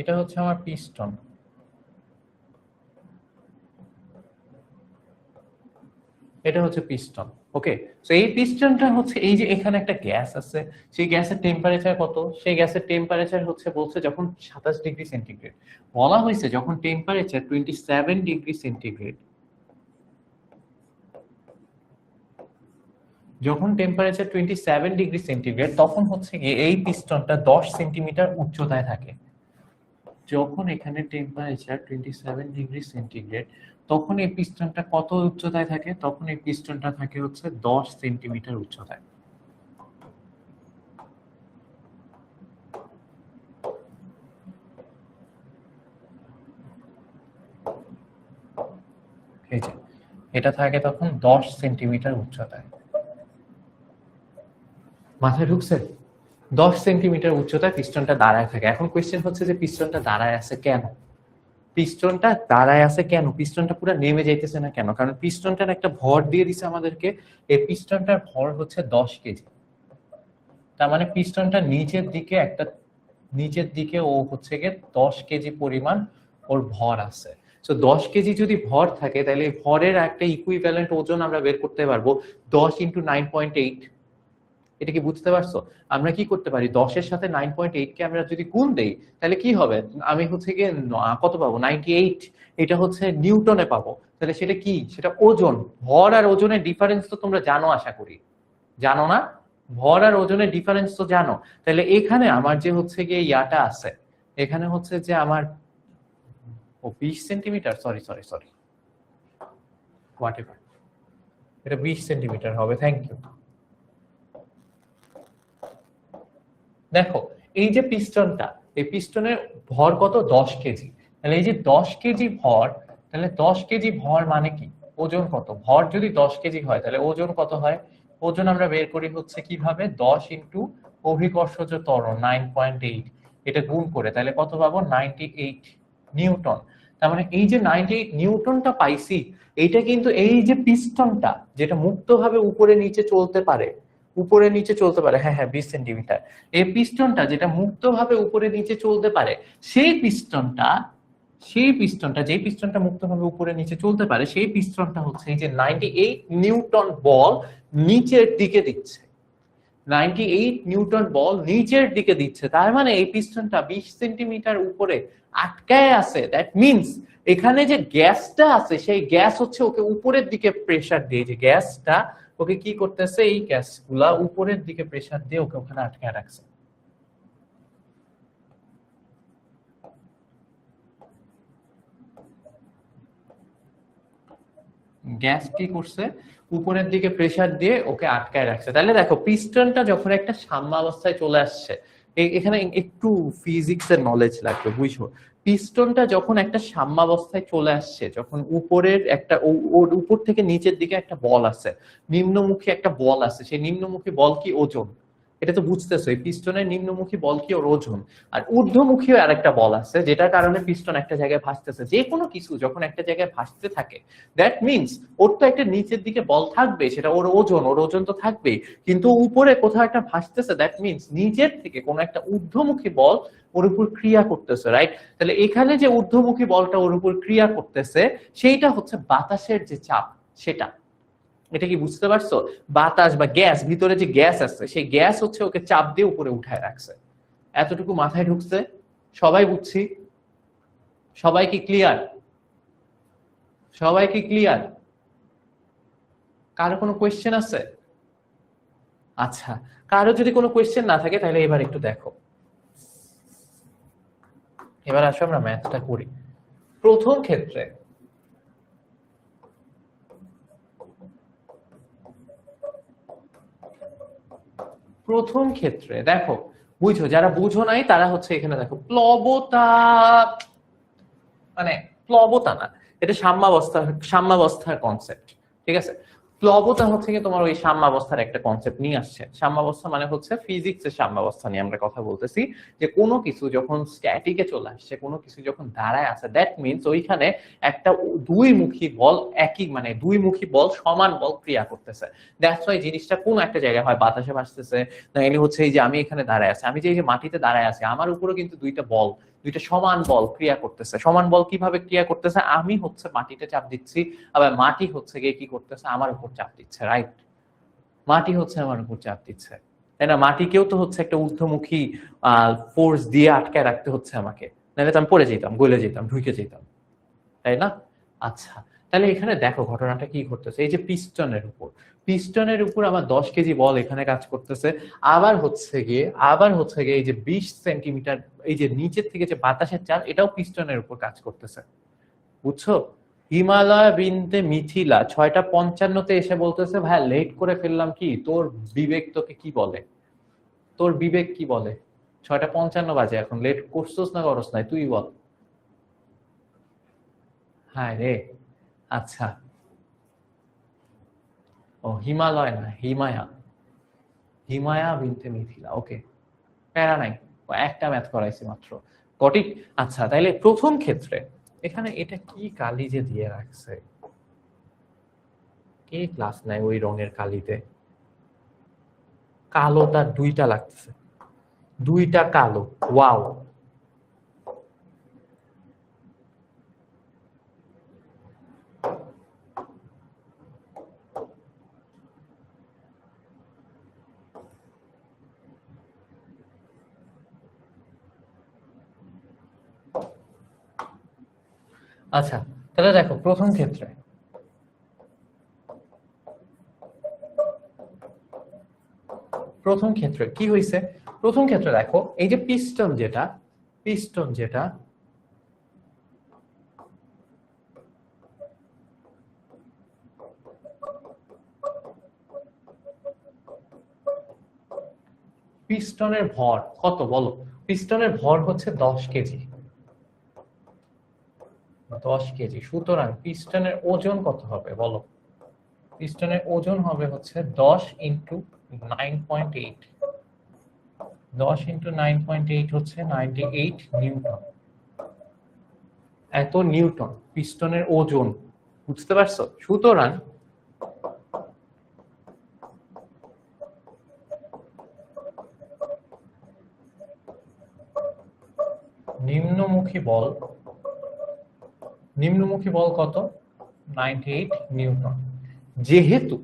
এটা হচ্ছে আমার পিস্টন, এটা হচ্ছে পিস্টন। ওকে, তো এই পিস্টনটা হচ্ছে, এই যে এখানে একটা গ্যাস আছে, সেই গ্যাসের টেম্পারেচার কত? সেই গ্যাসের টেম্পারেচার হচ্ছে বলছে যখন 27 ডিগ্রি সেন্টিগ্রেড। বলা হয়েছে যখন টেম্পারেচার 27 ডিগ্রি সেন্টিগ্রেড, যখন টেম্পারেচার 27°C তখন হচ্ছে গিয়ে এই পিস্টনটা 10 সেন্টিমিটার উচ্চতায় থাকে। যখন এখানে টেম্পারেচার 27°C তখন এই পিস্টনটা কত উচ্চতায় থাকে? তখন এই পিস্টনটা থাকে হচ্ছে 10 সেন্টিমিটার উচ্চতায়। এই যে এটা থাকে তখন 10 সেন্টিমিটার উচ্চতায়। মাথায় ঢুকছে? 10 সেন্টিমিটার উচ্চতায় পিস্টনটা দাঁড়ায় থাকে। এখন কোয়েশ্চেন হচ্ছে যে পিস্টনটা দাঁড়ায় আছে কেন? পিস্টনটা দাঁড়ায় আছে কেন? পিস্টনটা পুরো নেমে যাইতেছে না কেন? কারণ পিস্টনটার একটা ভর দিয়ে দিছে আমাদেরকে। এই পিস্টনটার ভর হচ্ছে 10 কেজি। তার মানে পিস্টনটা নিচের দিকে ও হচ্ছে গিয়ে 10 কেজি পরিমাণ ওর ভর আছে। সো 10 কেজি যদি ভর থাকে তাহলে এই ভরের একটা ইকুইভ্যালেন্ট ওজন আমরা বের করতে পারবো 10 × 9.8। এটা কি বুঝতে পারছো? আমরা কি করতে পারি, 10-এর সাথে 9.8 কে আমরা যদি গুণ দেই তাহলে কি হবে? আমি হচ্ছে গিয়ে কত পাবো? 98। এটা হচ্ছে নিউটনে পাবো। তাহলে সেটা কি? সেটা ওজন। ভর আর ওজনের ডিফারেন্স তো তোমরা জানো, আশা করি জানো না? ভর আর ওজনের ডিফারেন্স তো জানো। তাহলে এখানে আমার যে হচ্ছে গিয়ে ইয়াটা আছে, এখানে হচ্ছে যে আমার 20 centimetre, sorry sorry sorry, whatever, এটা 20 সেন্টিমিটার হবে। Thank you. দেখো এই যে পিস্টনটা, এই পিস্টনের ভর কত? 10 কেজি। তাহলে এই যে 10 কেজি ভর, তাহলে 10 কেজি ভর মানে কি? ওজন কত? ভর যদি 10 কেজি হয় তাহলে ওজন কত হয়? ওজন আমরা বের করি হচ্ছে কিভাবে, 10 ইন্টু অভিকর্ষজ ত্বরণ 9.8, এটা গুণ করে তাহলে কত পাবো? 98 নিউটন। তার মানে এই যে 98 নিউটনটা পাইছি, এইটা কিন্তু এই যে পিস্টনটা যেটা মুক্তভাবে উপরে নিচে চলতে পারে, উপরে নিচে চলতে পারে, হ্যাঁ হ্যাঁ 20 সেন্টিমিটার, এই পিস্টনটা যেটা মুক্তভাবে উপরে নিচে চলতে পারে, সেই পিস্টনটা যে পিস্টনটা মুক্তভাবে উপরে নিচে চলতে পারে, সেই পিস্টনটা হচ্ছে এই যে 98 নিউটন বল নিচের দিকে দিচ্ছে। 98 নিউটন বল নিচের দিকে দিচ্ছে। তার মানে এই পিস্টনটা 20 সেন্টিমিটার উপরে আটকায় আছে। দ্যাট মিন্স এখানে যে গ্যাসটা আছে সেই গ্যাস হচ্ছে ওকে উপরের দিকে প্রেসার দিয়ে, যে গ্যাসটা ওকে কি করতেছে, এই গ্যাসগুলা উপরের দিকে প্রেসার দিয়ে ওকে ওখানে আটকায় রাখছে। গ্যাস কি করছে? উপরের দিকে প্রেসার দিয়ে ওকে আটকায় রাখছে। তাহলে দেখো পিস্টনটা যখন একটা সাম্যাবস্থায় চলে আসছে, এখানে একটু ফিজিক্সের নলেজ লাগবে, বুঝছো? পিস্টনটা যখন একটা সাম্যাবস্থায় চলে আসছে, যখন উপরের একটা ওর উপর থেকে নিচের দিকে একটা বল আছে, নিম্নমুখী একটা বল আছে, সেই নিম্নমুখী বল কি? ওজন। এটা তো বুঝতেছো, এই পিস্টনের নিম্নমুখী বল কি? ওর ওজন। আর ঊর্ধ্বমুখী আরেকটা বল আছে যেটার কারণে পিস্টন একটা জায়গায় ভাসতেছে। যে কোনো কিছু যখন একটা জায়গায় ভাসতে থাকে, দ্যাট মিনস ওর তো একটা নিচের দিকে বল থাকবে, সেটা ওর ওজন, ওর ওজন তো থাকবেই, কিন্তু উপরে কোথাও একটা ভাসতেছে, দ্যাট মিনস নিচের থেকে কোনো একটা ঊর্ধ্বমুখী বল ওর উপর ক্রিয়া করতেছে, রাইট? তাহলে এখানে যে ঊর্ধ্বমুখী বলটা ওর উপর ক্রিয়া করতেছে সেইটা হচ্ছে বাতাসের যে চাপ, সেটা। এটা কি বুঝতে পারছো? বাতাস বা গ্যাস, ভিতরে যে গ্যাস আছে সেই গ্যাস হচ্ছে ওকে চাপ দিয়ে উপরে উঠায় রাখছে। এতটুকু মাথায় ঢুকছে? সবাই বুঝছি? সবাই কি ক্লিয়ার? সবাই কি ক্লিয়ার? কারো কোনো কোয়েশ্চেন আছে? আচ্ছা, কারো যদি কোনো কোয়েশ্চেন না থাকে তাহলে এবার একটু দেখো। এবার আসো আমরা ম্যাথটা করি। প্রথম ক্ষেত্রে দেখো, বুঝো, যারা বুঝো নাই তারা হচ্ছে এখানে দেখো, প্লবতা মানে প্লবতা না, এটা সাম্যাবস্থার কনসেপ্ট, ঠিক আছে? প্লবতা হচ্ছে কি তোমার ওই সাম্যাবস্থার একটা কনসেপ্ট নিয়ে আসছে। সাম্যাবস্থা মানে হচ্ছে ফিজিক্সের সাম্যাবস্থা নিয়ে আমরা কথা বলতেছি, যে কোনো কিছু যখন স্ট্যাটিকে চলে আসছে, কোনো কিছু যখন দাঁড়ায় আছে, দ্যাট মিনস ওইখানে একটা দুই মুখী বল, একই মানে দুই মুখী বল সমান বল ক্রিয়া করতেছে। দ্যাটস ওয়াই জিনিসটা কোন একটা জায়গায় হয় বাতাসে ভাসতেছে, না এনে হচ্ছে এই যে আমি এখানে দাঁড়ায় আছি, আমি যে এই যে মাটিতে দাঁড়ায় আছি, আমার উপরে কিন্তু দুইটা সমান বল ক্রিয়া করতেছে। সমান বল কিভাবে ক্রিয়া করতেছে? আমি হচ্ছে মাটিতে চাপ দিচ্ছি, আবার মাটি হচ্ছে গিয়ে কি করতেছে? আমার উপর চাপ দিচ্ছে, রাইট? মাটি হচ্ছে আমার উপর চাপ দিচ্ছে, তাই না? মাটিকেও তো হচ্ছে একটা ঊর্ধ্বমুখী ফোর্স দিয়ে আটকায় রাখতে হচ্ছে আমাকে, নাহলে তো আমি পড়ে যেতাম, গলে যেতাম, ঢুকে যেতাম, তাই না? আচ্ছা, তাহলে এখানে দেখো ঘটনাটা কি ঘটতেছে, এই যে পিস্টনের উপর আবার 10 কেজি বল এখানে কাজ করতেছে, আবার হচ্ছে গিয়ে এই যে 20 সেন্টিমিটার এই যে নিচের থেকে যে বাতাসের চাপ এটাও পিস্টনের উপর কাজ করতেছে, বুঝছো? হিমালয় বিনতে মিথিলা 6:55 এসে বলতেছে ভাই লেট করে ফেললাম, কি তোর বিবেক তোকে কি বলে, তোর বিবেক কি বলে? 6:55 বাজে, এখন লেট করছস না করস নাই তুই বল। হ্যাঁ রে, আচ্ছা, ও হিমালয় না হিমায়া, হিমায়া বিনতে মিথিলা, ওকে, প্যারা নাই, একটা ম্যাথ করাইছি মাত্র, গটিক। আচ্ছা তাইলে প্রথম ক্ষেত্রে এখানে এটা কি কালি যে দিয়ে রাখছে, কে ক্লাস নেয় ওই রঙের কালিতে, কালোটা দুইটা লাগতেছে, দুইটা কালো, ওয়াও। আচ্ছা তাহলে দেখো প্রথম ক্ষেত্রে কি হয়েছে, প্রথম ক্ষেত্রে দেখো এই যে পিস্টন যেটা পিস্টনের ভর কত বলো, পিস্টনের ভর হচ্ছে 10 কেজি, 10 কেজি, সুতরাং পিস্টনের ওজন কত হবে বলো, পিস্টনের ওজন হবে হচ্ছে 10 × 9.8, 10 × 9.8 হচ্ছে 98 নিউটন, এত নিউটন পিস্টনের ওজন, বুঝতে পারছো? সুতরাং নিম্নমুখী বল কত, 98 নিউটন। যেহেতু,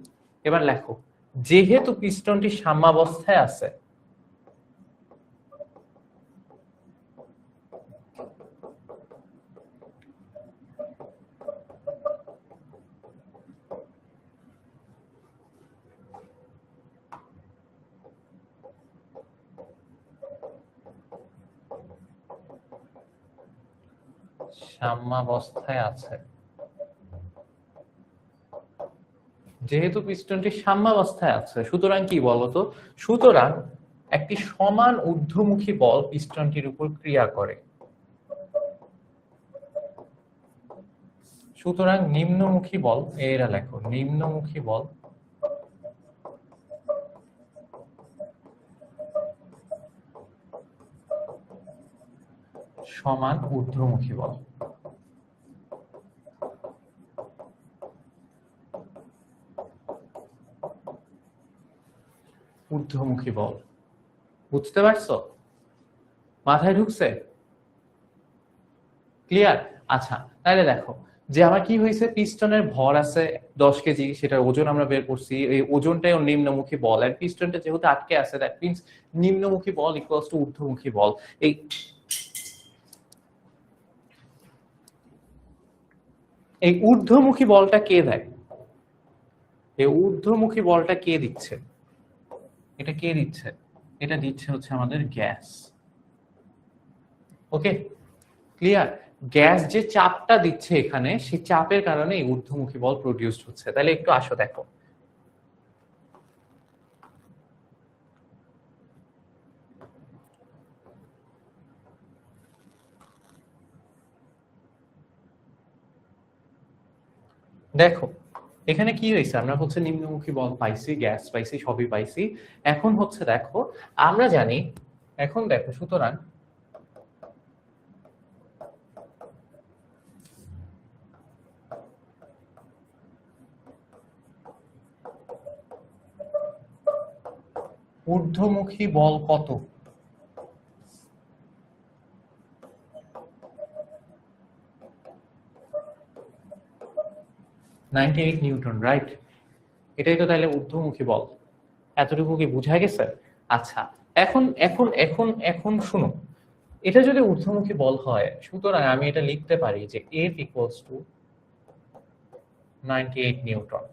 এবার লেখো, যেহেতু পিস্টনটি সাম্যাবস্থায় আছে, যেহেতু পিস্টনটি সাম্যাবস্থায় আছে সুতরাং কি বলতো, সুতরাং একটি সমান ঊর্ধ্বমুখী বল পিস্টনটির উপর ক্রিয়া করে, সুতরাং নিম্নমুখী বল, এরা লেখো নিম্নমুখী বল সমান ঊর্ধ্বমুখী বল। ঊর্ধ্বমুখী বল, বুঝতে পারছো? মাথায় ঢুকছে? ক্লিয়ার? আচ্ছা তাহলে দেখো যে আমার কি হয়েছে, পিস্টনের ভর আছে 10 কেজি, সেটার ওজন আমরা বের করছি, এই ওজনটাই ওর নিম্নমুখী বল, আর পিস্টনটা যেহেতু আটকে আছে দ্যাট মিন্স নিম্নমুখী বল ইকুয়ালস টু ঊর্ধ্বমুখী বল। এই ঊর্ধ্বমুখী বলটা কে দেয়, এই ঊর্ধ্বমুখী বলটা কে দিচ্ছে, এটা কে দিচ্ছে, এটা দিচ্ছে হচ্ছে আমাদের গ্যাস, ওকে ক্লিয়ার? গ্যাস যে চাপটা দিচ্ছে এখানে, সেই চাপের কারণে এই ঊর্ধ্বমুখী বল প্রডিউসড হচ্ছে। তাহলে একটু আসো দেখো, দেখো এখানে কি হয়েছে, আমরা হচ্ছে নিম্নমুখী বল পাইছি, গ্যাস পাইছি, সবই পাইছি। এখন হচ্ছে দেখো আমরা জানি, এখন দেখো সুতরাং ঊর্ধ্বমুখী বল কত, 98 নিউটন, রাইট? এটাই তো তাহলে ঊর্ধ্বমুখী বল, এতটুকু কি বুঝা গেছে? আচ্ছা এখন এখন এখন এখন শুনো, এটা যদি ঊর্ধ্বমুখী বল হয় সুতরাং আমি এটা লিখতে পারি যে F ইকুয়ালস টু 98 নিউটন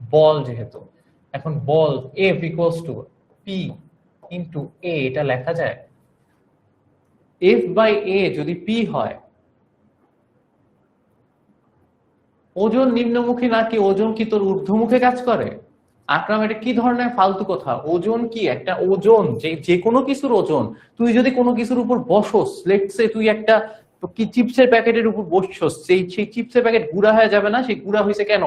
বল যেহেতু। এখন বল F equals to P into A, এটা লেখা যায় F বাই A যদি P হয়, ওজন নিম্নমুখী নাকি ওজন কি তোর ঊর্ধ্বমুখে কাজ করে? আকরাম, এটা কি ধরনের ফালতু কথা? ওজন কি একটা ওজন, যে কোনো কিছুর ওজন। তুই যদি কোনো কিছুর উপর বসস, লেটস সে তুই একটা কি চিপসের প্যাকেটের উপর বসছস, সেই চিপসের প্যাকেট গুঁড়া হয়ে যাবে না? সেই গুঁড়া হয়েছে কেন?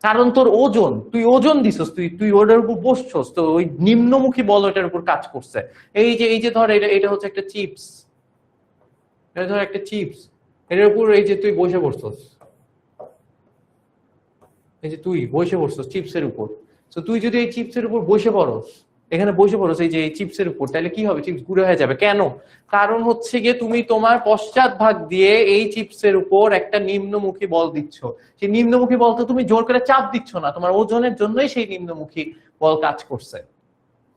কারণ তোর ওজন, তুই ওজন দিছস, তুই ওটার উপর বসছস, তো ওই নিম্নমুখী বল ওটার উপর কাজ করছে। এই যে ধর এটা এটা হচ্ছে একটা চিপস, এটা ধর একটা চিপস, এটার উপর এই যে তুই বসে পড়ছস, এই যে তুই বসে পড়ছস চিপসের উপর, তো তুই যদি এই চিপসের উপর বসে পড়স, এখানে বসে পড়স এই যে এই চিপসের উপর, তাহলে কি হবে? চিপস গুঁড়ো হয়ে যাবে কেন? কারণ হচ্ছে গিয়ে তুমি তোমার পশ্চাৎ ভাগ দিয়ে এই চিপসের উপর একটা নিম্নমুখী বল দিচ্ছ। সেই নিম্নমুখী বল তো তুমি জোর করে চাপ দিচ্ছ না, তোমার ওজনের জন্যই সেই নিম্নমুখী বল কাজ করছে।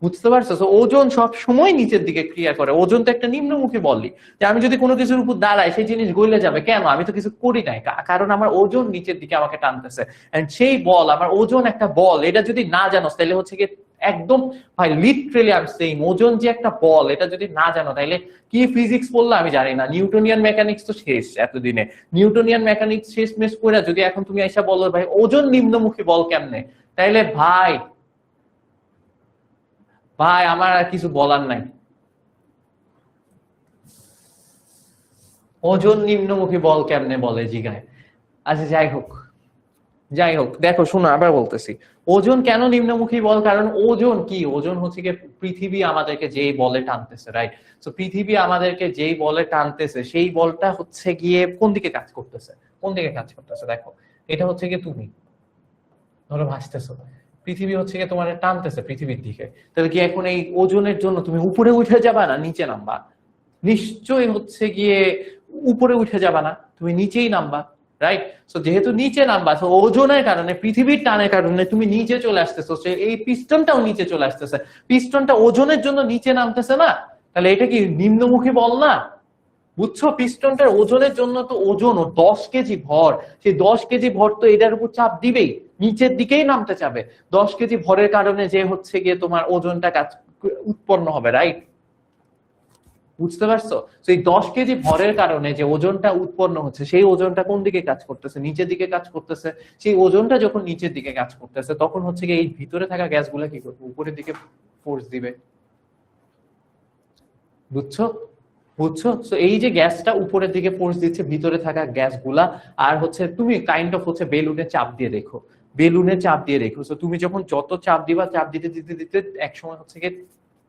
বুঝতে পারছো? ওজন সব সময় নিচের দিকে ক্রিয়া করে, ওজন তো একটা নিম্নমুখী বলই। যে আমি যদি কোনো কিছুর উপর দাঁড়াই, সেই জিনিস গলে যাবে কেন? আমি তো কিছু করি নাই, কারণ আমার ওজন নিচের দিকে আমাকে টানতেছে। এন্ড সেই বল, আমার ওজন একটা বল, এটা যদি না জানো তাহলে হচ্ছে কি একদম, ভাই লিটারেলি আমি সেইম, ওজন যে একটা বল এটা যদি না জানো তাহলে কি ফিজিক্স পড়লে আমি জানি না, নিউটনিয়ান মেকানিক্স তো শেষ এতদিনে। নিউটনিয়ান মেকানিক্স শেষ মেশ করে যদি এখন তুমি এসে বলো ভাই ওজন নিম্নমুখী বল কেমনে, তাইলে ভাই ভাই আমার আর কিছু বলার নাই। ওজন নিম্নমুখী বল কেমনে বলে জিগায়। আচ্ছা যাই হোক, যাই হোক, দেখো শোনো আবার বলতেছি, ওজন কেন নিম্নমুখী বল? কারণ ওজন কি, ওজন হচ্ছে কি পৃথিবী আমাদেরকে যেই বলে টানতেছে, রাইট? তো পৃথিবী আমাদেরকে যেই বলে টানতেছে, সেই বলটা হচ্ছে গিয়ে কোন দিকে কাজ করতেছে? কোন দিকে কাজ করতেছে দেখো, এটা হচ্ছে গিয়ে তুমি ধরো ভাসতেছো, পৃথিবী হচ্ছে গিয়ে তোমার টানতেছে পৃথিবীর দিকে, তাহলে কি এখন এই ওজনের জন্য তুমি উপরে উঠে যাবা না নিচে নামবা? নিশ্চয়ই হচ্ছে গিয়ে উপরে উঠে যাবা না, তুমি নিচেই নামবা, রাইট? তো যেহেতু নিচে নামবা, তো ওজনের কারণে, পৃথিবীর টানের কারণে তুমি নিচে চলে আসতেছো, এই পিস্টনটাও নিচে চলে আসতেছে, পিস্টনটা ওজনের জন্য নিচে নামতেছে না? তাহলে এটা কি নিম্নমুখী বল না? বুঝছো? পিস্টনটার ওজনের জন্য তো, ওজন ও 10 কেজি ভর, সেই 10 কেজি ভর তো এটার উপর চাপ দিবেই, নিচের দিকেই নামতে চাবে। 10 কেজি ভরের কারণে যে হচ্ছে গিয়ে তোমার ওজনটা কাজ উৎপন্ন হবে, রাইট? বুঝতে পারছো? সেই 10 কেজি ভরের কারণে যে ওজনটা উৎপন্ন হচ্ছে, সেই ওজনটা কোন দিকে কাজ করতেছে? নিচের দিকে কাজ করতেছে। সেই ওজনটা যখন নিচের দিকে কাজ করতেছে, তখন হচ্ছে কি এই ভিতরে থাকা গ্যাসগুলা কি করবে? উপরের দিকে ফোর্স দিবে। বুঝছো? বুঝছো? তো এই যে গ্যাসটা উপরের দিকে ফোর্স দিচ্ছে, ভিতরে থাকা গ্যাসগুলা, আর হচ্ছে তুমি কাইন্ড অফ হচ্ছে বেলুনে চাপ দিয়ে রেখো, বেলুনে চাপ দিয়ে রেখো, তো তুমি যখন যত চাপ দিবা, চাপ দিতে দিতে দিতে এক সময় হচ্ছে কি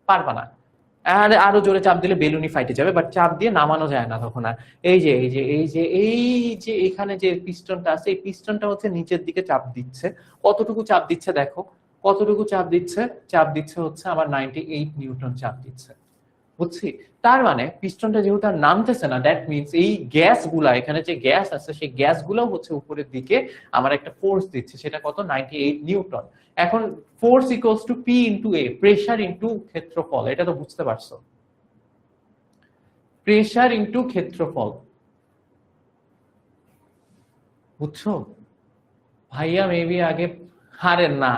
পারবা না, আর আরো জোরে চাপ দিলে বেলুনই ফাইটে যাবে, বাট চাপ দিয়ে নামানো যায় না তখন আর। এই যে এখানে যে পিস্টনটা আছে, এই পিস্টনটা হচ্ছে নিচের দিকে চাপ দিচ্ছে। কতটুকু চাপ দিচ্ছে দেখো, কতটুকু চাপ দিচ্ছে? চাপ দিচ্ছে হচ্ছে আমার 98 নিউটন চাপ দিচ্ছে। বুঝছি? তার মানে পিস্টনটা যেহেতু আর নামতেছে না, দ্যাট মিনস এই গ্যাস গুলা, এখানে যে গ্যাস আছে সেই গ্যাস গুলো হচ্ছে উপরের দিকে আমার একটা ফোর্স দিচ্ছে, সেটা কত? 98 নিউটন। এখন force equals to P into A, pressure into ক্ষেত্রফল, এটা তো বুঝতে পারছো? প্রেসার ইন্টু ক্ষেত্রফল, বুঝছো ভাইয়া? মেবি আগে, হারে না,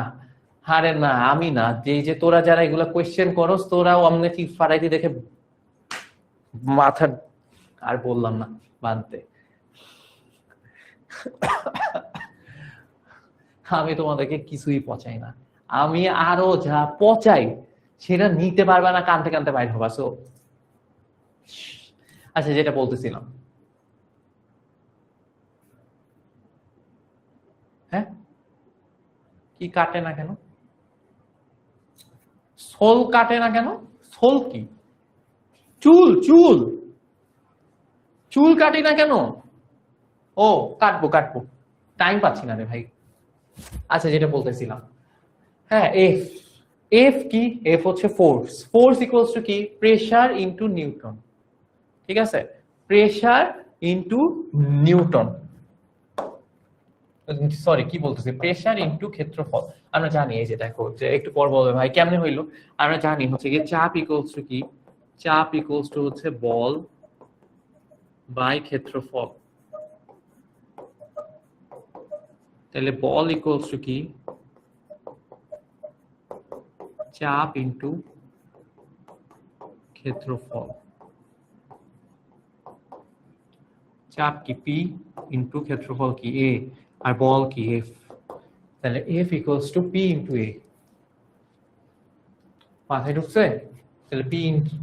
হারে না, আমি না, যে তোরা যারা এগুলা কোয়েশ্চেন করস, তোরাও অমনে চিপ ফাটাইতে দেখে মাথা, আর বললাম না, বানতে। আমি তোমাদেরকে কিছুই পচাই না, আমি আরো যা পচাই সেটা নিতে পারবে না, কানতে কানতে বাইর হবা। সো আচ্ছা, যেটা বলতেছিলাম, হ্যাঁ, কি কাটে না কেন? সোল কাটে না কেন? সোল কি? চুল, চুল, চুল কাটি না কেন? ও, কাটবো কাটবো, টাইম পাচ্ছি না রে ভাই। আচ্ছা, যেটা বলতেছিলাম, হ্যাঁ, এফ, এফ কি? এফ হচ্ছে ফোর্স, ফোর্স ইকুয়ালস টু কি? প্রেসার ইনটু নিউটন, ঠিক আছে? প্রেসার ইনটু নিউটন, সরি কি বলতেছি, প্রেসার ইনটু ক্ষেত্রফল। আমরা জানি, এই যে দেখো, যে একটু পর বলবে ভাই কেমনে হইলো, আমরা জানি হচ্ছে কি চাপ ইকুয়ালস টু কি? চাপ ইকুয়ালস টু হচ্ছে বল বাই ক্ষেত্রফল, তাহলে বল ইকুয়ালস টু কি, চাপ ইনটু ক্ষেত্রফল। চাপ কি পি, ইনটু ক্ষেত্রফল কি এ, আর বল কি এফ। তাহলে F equals to P into A. মাথায় ঢুকছে? তাহলে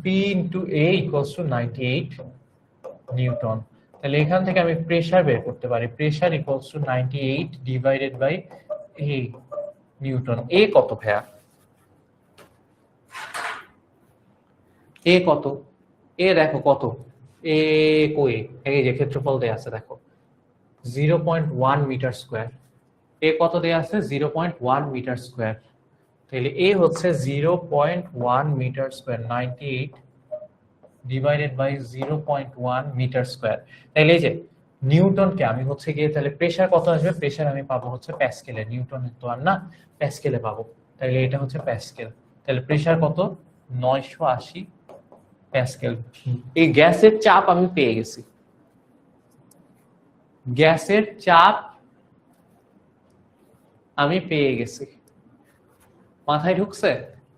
P into A equals to 98 newton. তাহলে এখান থেকে আমি প্রেসার বের করতে পারি। Pressure equals to 98 divided by A newton. A কত ভাইয়া? এ কত? এ দেখো কত, এ কই, এই যে ক্ষেত্রফল দেয়া আছে দেখো 0.1 মিটার স্কয়ার। এ কত দেয়া আছে? 0.1 মিটার স্কয়ার। তাহলে এ হচ্ছে 0.1 metre square, 98 divided by 0.1 metre square. তাহলে এই যে নিউটনকে আমি হচ্ছে গিয়ে, তাহলে প্রেসার কত আসবে? প্রেসার আমি পাবো হচ্ছে প্যাসকেলে, নিউটন তো আর না, প্যাসকেলে পাবো। তাহলে এটা হচ্ছে প্যাসকেল। তাহলে প্রেসার কত? 980 প্যাসকেল। এই গ্যাসের চাপ আমি পেয়ে গেছি, গ্যাসের চাপ আমি পেয়ে গেছি। মাথায় ঢুকছে?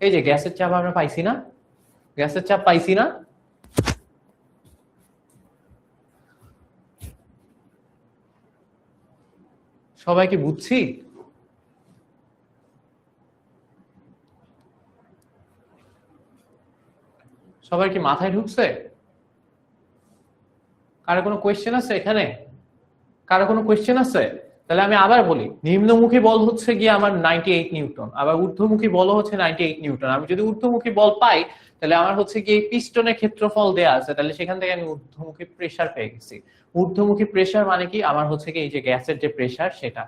এই যে গ্যাসের চাপ আমরা পাইছি না, গ্যাসের চাপ পাইছি না? সবাই কি বুঝছি? সবার কি মাথায় ঢুকছে? কারো কোনো কোয়েশ্চেন আছে এখানে? কারো কোনো কোয়েশ্চেন আছে? তাহলে আমি আবার বলি, নিম্নমুখী বল হচ্ছে গিয়ে আমার 98 নিউটন, আবার ঊর্ধ্বমুখী বল হচ্ছে 98 নিউটন। আমি যদি ঊর্ধ্বমুখী বল পাই, তাহলে আমার হচ্ছে গিয়ে পিস্টনের ক্ষেত্রফল দেয়া আছে, তাহলে সেখান থেকে আমি ঊর্ধ্বমুখী প্রেসার পেয়ে গেছি। ঊর্ধ্বমুখী প্রেসার মানে কি? আমার হচ্ছে কি এই যে গ্যাসের যে প্রেসার, সেটা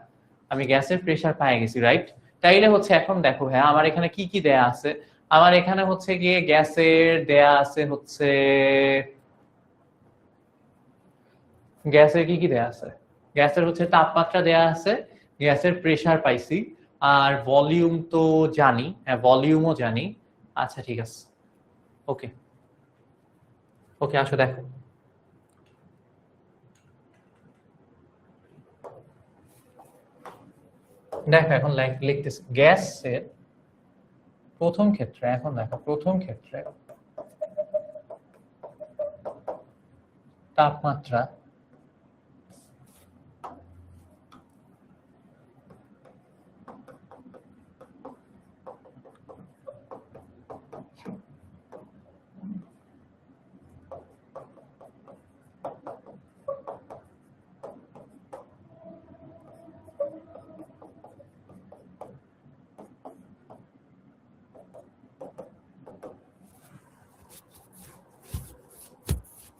আমি গ্যাসের প্রেসার পেয়ে গেছি, রাইট? তাইলে হচ্ছে এখন দেখো ভাই আমার এখানে কি কি দেয়া আছে। আমার এখানে হচ্ছে গিয়ে গ্যাসের দেয়া আছে হচ্ছে, গ্যাসের কি কি দেয়া আছে? গ্যাসের হচ্ছে তাপমাত্রা দেয়া আছে, গ্যাসের প্রেসার পাইছি, আর ভলিউম তো জানি, হ্যাঁ ভলিউমও জানি। আচ্ছা ঠিক আছে, ওকে ওকে, আসো দেখো। দেখো এখন লিখতেছি গ্যাসের প্রথম ক্ষেত্রে। এখন দেখো প্রথম ক্ষেত্রে তাপমাত্রা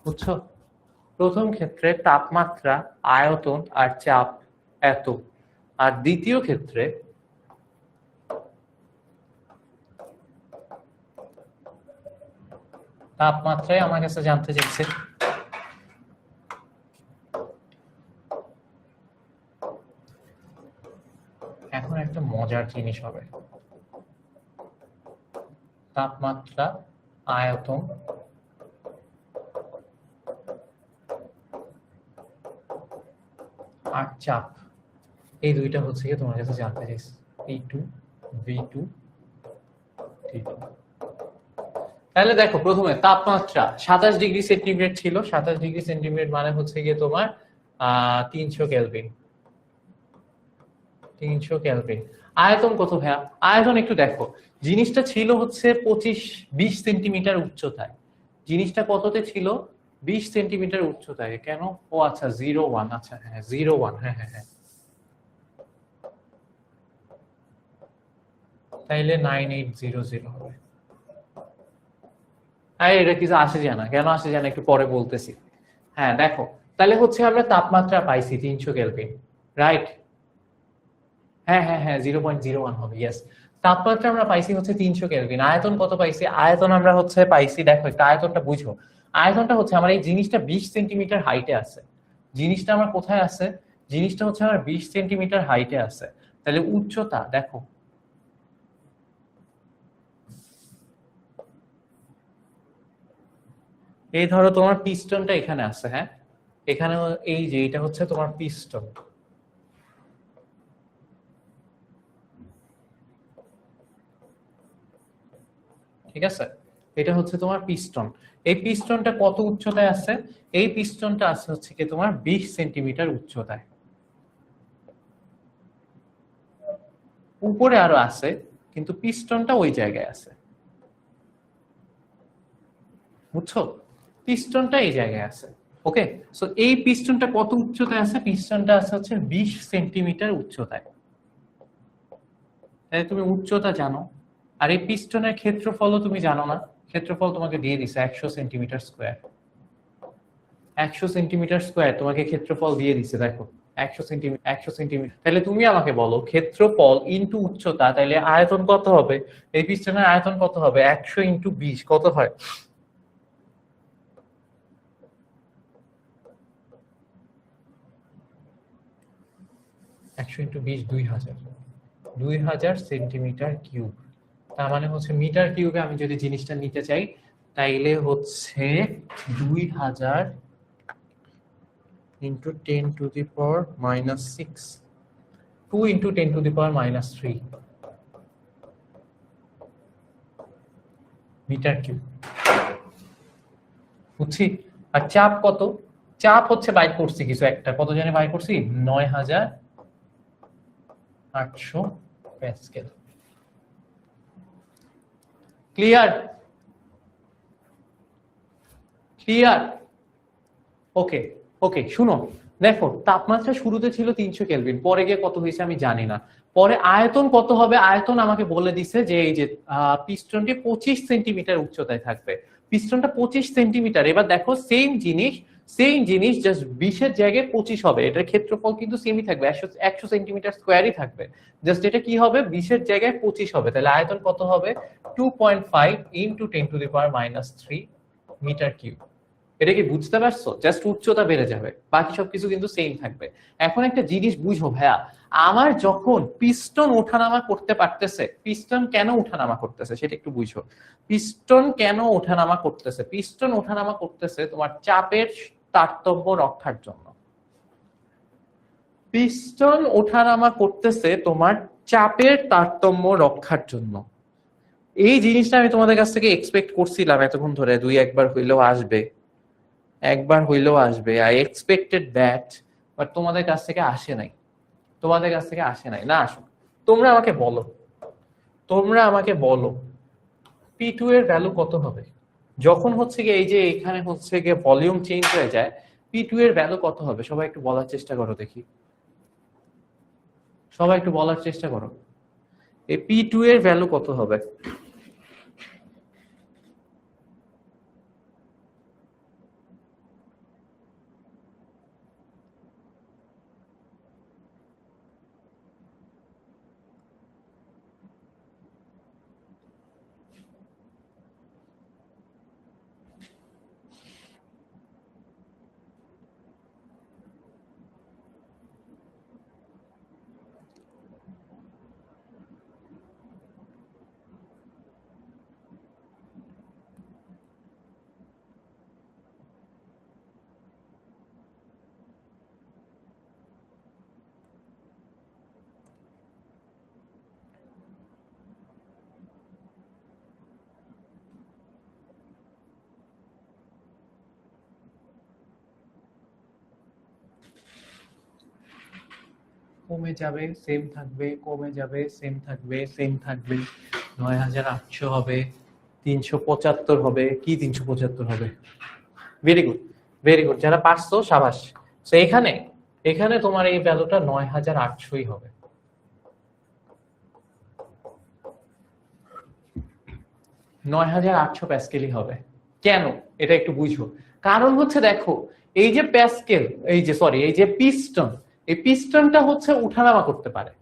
বুঝছো? প্রথম ক্ষেত্রে তাপমাত্রা, আয়তন আর চাপ এত, আর দ্বিতীয় ক্ষেত্রে তাপমাত্রায় আমার কাছে জানতে চাইছে। এখন একটা মজার জিনিস হবে, তাপমাত্রা, আয়তন আর চাপ, এই দুইটা হচ্ছে কি তোমার কাছে জানতে চাইছি, P2 V2 T2। তাহলে দেখো প্রথমে তাপমাত্রা 27 ডিগ্রি সেন্টিগ্রেড ছিল। 27 ডিগ্রি সেন্টিগ্রেড মানে হচ্ছে গিয়ে তোমার 300 কেলভিন, 300 কেলভিন। আয়তন কত ভাইয়া? আয়তন একটু দেখো, জিনিসটা ছিল হচ্ছে 20 সেন্টিমিটার উচ্চতায়। জিনিসটা কততে ছিল? 20 সেন্টিমিটার উচ্চতায়। কেন? ও আচ্ছা 01, আচ্ছা হ্যাঁ 01, হ্যাঁ হ্যাঁ হ্যাঁ। তাইলে 9800 হবে। এটা কিছু আসে যায় না, কেন আসে যায় না একটু পরে বলতেছি। হ্যাঁ দেখো, তাহলে হচ্ছে আমরা তাপমাত্রা পাইছি 300 কেলভিন, রাইট? হ্যাঁ হ্যাঁ হ্যাঁ 0.01 হবে, ইয়েস। তাপমাত্রা আমরা পাইছি হচ্ছে 300 কেলভিন। আয়তন কত পাইছি? আয়তন আমরা হচ্ছে পাইছি, দেখো একটু আয়তনটা বুঝো। আয়তনটা হচ্ছে আমার এই জিনিসটা 20 সেন্টিমিটার হাইটে আছে। জিনিসটা আমার কোথায় আছে? জিনিসটা হচ্ছে আমার 20 সেন্টিমিটার হাইটে আছে। তাহলে উচ্চতা দেখো, এই ধরো তোমার পিস্টনটা এখানে আছে, হ্যাঁ এখানে, এই যে এটা হচ্ছে তোমার পিস্টন, ঠিক আছে? এটা হচ্ছে তোমার পিস্টন। এই পিস্টনটা কত উচ্চতায় আছে? এই পিস্টনটা আছে হচ্ছে কি তোমার 20 সেন্টিমিটার উচ্চতায়। উপরে আরো আছে, কিন্তু পিস্টনটা ওই জায়গায় আছে, বুঝছো? পিস্টনটা এই জায়গায় আছে। ওকে, সো এই পিস্টনটা কত উচ্চতায় আছে? পিস্টনটা আছে হচ্ছে 20 সেন্টিমিটার উচ্চতায়। তাহলে তুমি উচ্চতা জানো, আর এই পিস্টনের ক্ষেত্রফলও তুমি জানো না। ক্ষেত্রফল তোমাকে দিয়ে দিছে 100 সেন্টিমিটার স্কোয়ার। 100 সেন্টিমিটার স্কোয়ার তোমাকে ক্ষেত্রফল দিয়ে দিছে, দেখো 100 সেন্টিমিটার। তাহলে তুমি আমাকে বলো ক্ষেত্রফল ইনটু উচ্চতা, তাহলে আয়তন কত হবে? এই পিস্টনের আয়তন কত হবে? 100 ইনটু 20 কত হয়? 100 ইনটু 20 2000। 2000 centimetre cube. তার মানে হচ্ছে মিটার কিউবে আমি যদি জিনিসটা নিতে চাই, তাইলে হচ্ছে 2000 into 10 to the power minus 6, 2 into 10 to the power minus 3 metre cube. বুঝছি? আর চাপ কত? চাপ হচ্ছে বাই করছি কিছু একটা, কত জানি বাই করছি, 9800 প্যাসকেল। ক্লিয়ার? ক্লিয়ার? ওকে, ওকে, শুনো, দেখো তাপমাত্রা শুরুতে ছিল 300 কেলভিন, পরে গিয়ে কত হয়েছে আমি জানি না। পরে আয়তন কত হবে? আয়তন আমাকে বলে দিছে যে এই যে পিস্টনটি 25 সেন্টিমিটার উচ্চতায় থাকবে। পিস্টনটা 25 সেন্টিমিটার। এবার দেখো সেম জিনিস জাস্ট 20 এর জায়গায় 25 হবে। এটার ক্ষেত্রফল কিন্তু সেমই থাকবে, 100 সেন্টিমিটার স্কোয়ারই থাকবে। জাস্ট এটা কি হবে? 20 এর জায়গায় 25 হবে। তাহলে আয়তন কত হবে? 2.5 into 10 to the power minus 3 metre cube. এটা কি বুঝতে পারছো? জাস্ট উচ্চতা বেড়ে যাবে, বাকি সবকিছু কিন্তু সেম থাকবে। এখন একটা জিনিস বুঝো ভাইয়া, আমার যখন পিস্টন ওঠানামা করতে পারতেছে, পিস্টন কেন ওঠানামা করতেছে সেটা একটু বুঝো। পিস্টন কেন ওঠানামা করতেছে? পিস্টন ওঠানামা করতেছে তোমার চাপের তারতম্য রক্ষার জন্য। পিস্টন ওঠানামা করতেছে তোমার চাপের তারতম্য রক্ষার জন্য। এই জিনিসটা আমি তোমাদের কাছ থেকে এক্সপেক্ট করছিলাম এতক্ষণ ধরে, দুই একবার হইলেও আসবে, একবার হইলেও আসবে। আই এক্সপেক্টেড দ্যাট, বাট তোমাদের কাছ থেকে আসে নাই। তোমাদের কাছ থেকে আসে নাই, না আসো। তোমরা আমাকে বলো, তোমরা আমাকে বলো P2 এর ভ্যালু কত হবে যখন হচ্ছে গিয়ে এই যে এখানে হচ্ছে গিয়ে ভলিউম চেঞ্জ হয়ে যায়? P2 এর ভ্যালু কত হবে? সবাই একটু বলার চেষ্টা করো দেখি, সবাই একটু বলার চেষ্টা করো, এই P2 এর ভ্যালু কত হবে? কমে যাবে, সেম থাকবে, কমে যাবে, সেম থাকবে, সেম থাকবে। 9800 হবে, 375 হবে, কি 375 হবে? ভেরি গুড, ভেরি গুড, যারা পারছো সাবাস। তো এখানে এখানে তোমার এই ভ্যালুটা 9800ই হবে। 9800 প্যাসকেলই হবে। কেন? এটা একটু বুঝো। কারণ হচ্ছে দেখো, এই যে প্যাসকেল, এই যে সরি এই যে পিস্টন, এই পিস্টনটা হচ্ছে উঠানামা করতে পারে,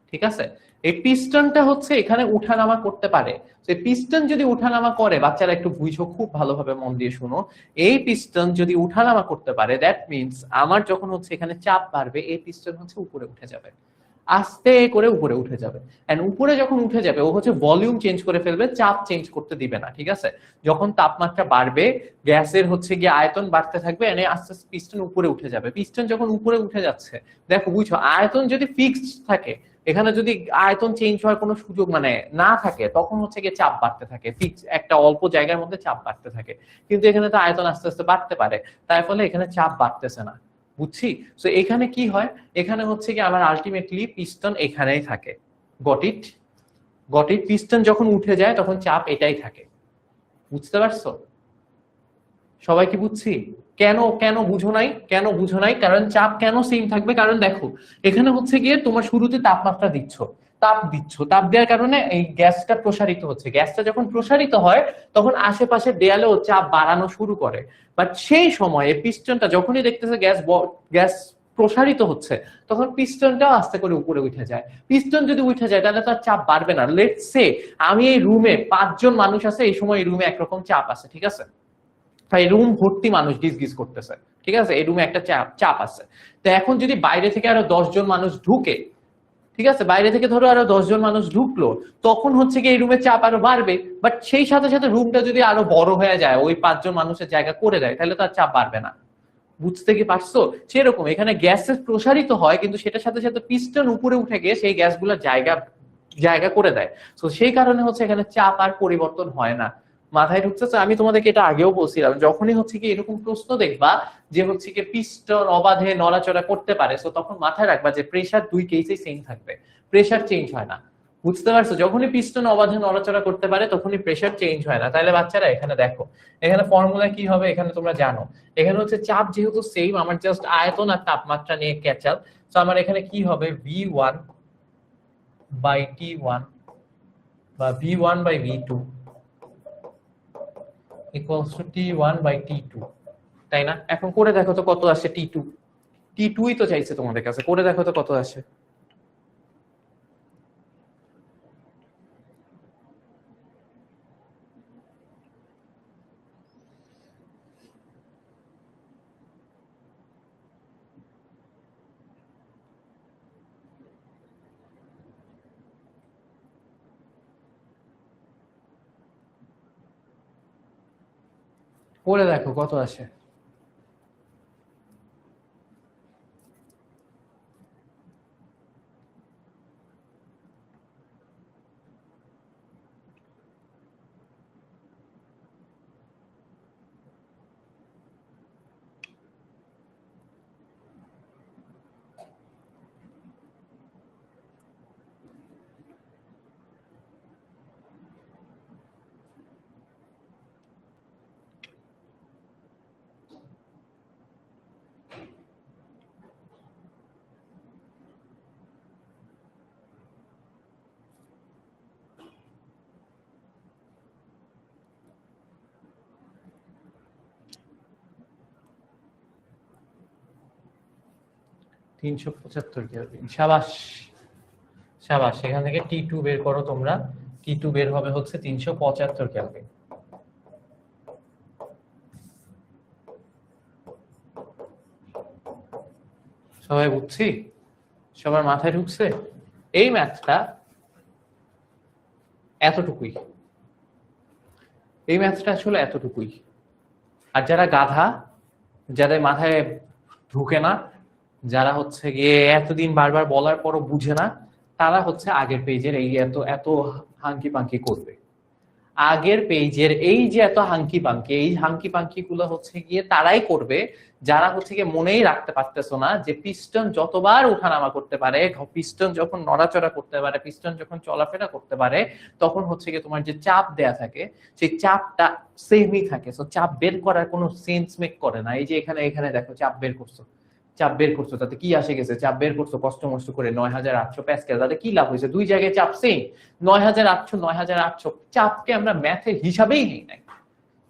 ঠিক আছে? এই পিস্টনটা হচ্ছে এখানে উঠানামা করতে পারে। সেই পিস্টন যদি উঠানামা করে, বাচ্চারা একটু বুঝো, খুব ভালোভাবে মন দিয়ে শুনো, এই পিস্টন যদি উঠানামা করতে পারে, দ্যাট মিন্স আমার যখন হচ্ছে এখানে চাপ বাড়বে, এই পিস্টন হচ্ছে উপরে উঠে যাবে, আস্তে করে উপরে উঠে যাবে। এন্ড উপরে যখন উঠে যাবে, ও হচ্ছে ভলিউম চেঞ্জ করে ফেলবে, চাপ চেঞ্জ করতে দিবে না, ঠিক আছে? যখন তাপমাত্রা বাড়বে, গ্যাসের হচ্ছে গিয়ে আয়তন বাড়তে থাকবে, এনে আস্তে আস্তে পিস্টন উপরে উঠে যাবে। পিস্টন যখন উপরে উঠে যাচ্ছে, দেখো বুঝো, আয়তন যদি ফিক্সড থাকে, এখানে যদি আয়তন চেঞ্জ হওয়ার কোনো সুযোগ মানে না থাকে, তখন হচ্ছে গিয়ে চাপ বাড়তে থাকে, ফিক্স একটা অল্প জায়গার মধ্যে চাপ বাড়তে থাকে। কিন্তু এখানে তো আয়তন আস্তে আস্তে বাড়তে পারে, তাই ফলে এখানে চাপ বাড়তেছে না। বুঝছি? সো এখানে কি হয়, এখানে হচ্ছে কি আমার আলটিমেটলি পিস্টন এখানেই থাকে। Got it? Got it? Piston যখন উঠে যায় তখন চাপ এটাই থাকে। বুঝতে পারছো? সবাই কি বুঝছি? কেন কেন বুঝো নাই? কেন বুঝো নাই? কারণ চাপ কেন সেম থাকবে? কারণ দেখো, এখানে হচ্ছে গিয়ে তোমার শুরুতে তাপমাত্রা দিচ্ছ, তাপ দেওয়ার কারণে এই গ্যাসটা প্রসারিত হচ্ছে। গ্যাসটা যখন প্রসারিত হয় তখন আশেপাশে দেয়ালেও চাপ বাড়ানো শুরু করে। বাট সেই সময়ে পিস্টনটা যখনই দেখতেছে গ্যাস প্রসারিত হচ্ছে, তখন পিস্টনটাও আস্তে করে উপরে উঠে যায়। পিস্টন যদি উঠে যায় তাহলে তার চাপ বাড়বে না। লেটস সে আমি এই রুমে 5 জন মানুষ আছে, এই সময় এই রুমে একরকম চাপ আছে, ঠিক আছে? এই রুম ভর্তি মানুষ গিজ গিজ করতেছে, ঠিক আছে? এই রুমে একটা চাপ আছে। তো এখন যদি বাইরে থেকে আরো 10 জন মানুষ ঢুকে, ঠিক আছে, বাইরে থেকে ধরো আরো 10 জন মানুষ ঢুকলো, তখন হচ্ছে কি এই রুমের চাপ আরো বাড়বে। বাট সেই সাথে সাথে রুমটা যদি আরো বড় হয়ে যায়, ওই 5 জন মানুষের জায়গা করে দেয়, তাহলে তার চাপ বাড়বে না। বুঝতে কি পারছো? সেরকম এখানে গ্যাসের প্রসারিত হয়, কিন্তু সেটার সাথে সাথে পিস্টন উপরে উঠে গিয়ে সেই গ্যাসগুলোর জায়গা জায়গা করে দেয়। তো সেই কারণে হচ্ছে এখানে চাপ আর পরিবর্তন হয় না। মাথায় ঢুকছে? আমি তোমাদেরকে এটা আগেও বলছিলাম, যখনই হচ্ছে কি এরকম প্রশ্ন দেখবা যে হচ্ছে কি পিস্টন অবাধে নড়াচড়া করতে পারে, তো তখন মাথায় রাখবা যে প্রেসার দুই কেসেই সেম থাকবে, প্রেসার চেঞ্জ হয় না। বুঝতে পারছো? যখনই পিস্টন অবাধে নড়াচড়া করতে পারে তখনই প্রেসার চেঞ্জ হয় না। তাহলে বাচ্চারা এখানে দেখো, এখানে ফর্মুলা কি হবে এখানে তোমরা জানো। এখানে হচ্ছে চাপ যেহেতু সেম, আমার জাস্ট আয়তন আর তাপমাত্রা নিয়ে ক্যাচাল। তো আমার এখানে কি হবে, V1 বাই T1 বা V1 by V2 equals to T1 by T2, তাই না? এখন করে দেখো তো কত আসে T2। T2ই তো চাইছে তোমাদের কাছে, করে দেখো তো কত আসে। করে দেখো কত আসে। $375 কেলভিন। সাবাস, সাবাস। এখান থেকে T2 বের করো তোমরা। T2 বের হবে হচ্ছে 375 কেলভিন। সবাই বুঝছি? সবার মাথায় ঢুকছে? এই ম্যাথটা এতটুকুই, এই ম্যাথটা আসলে এতটুকুই। আর যারা গাধা, যাদের মাথায় ঢুকে না, যারা হচ্ছে গিয়ে এতদিন বারবার বলার পরও বুঝে না, তারা হচ্ছে আগের পেজের এই এত এত হাঙ্কি পাঙ্কি করবে। আগের পেজের এই যে এত হাঙ্কি পাঙ্কি, এই হাঙ্কি পাঙ্কি গুলো হচ্ছে গিয়ে তারাই করবে যারা হচ্ছে গিয়ে মনেই রাখতে পারতেছো না যে পিস্টন যতবার ওঠানামা করতে পারে, পিস্টন যখন নড়াচড়া করতে পারে, পিস্টন যখন চলাফেরা করতে পারে, তখন হচ্ছে গিয়ে তোমার যে চাপ দেয়া থাকে সেই চাপটা সেমই থাকে। সো চাপ বের করার কোনো সেন্স মেক করে না। এই যে এখানে এখানে দেখো চাপ বের করছো, চাপ বের করছো, তাতে কি আসে গেছে? চাপ বের করছো কষ্ট মষ্ট করে 9800 প্যাসকেল, তাতে কি লাভ হয়েছে? দুই জায়গায় চাপ সেম, 9800 9800। চাপকে আমরা ম্যাথের হিসাবেই নেই নাই,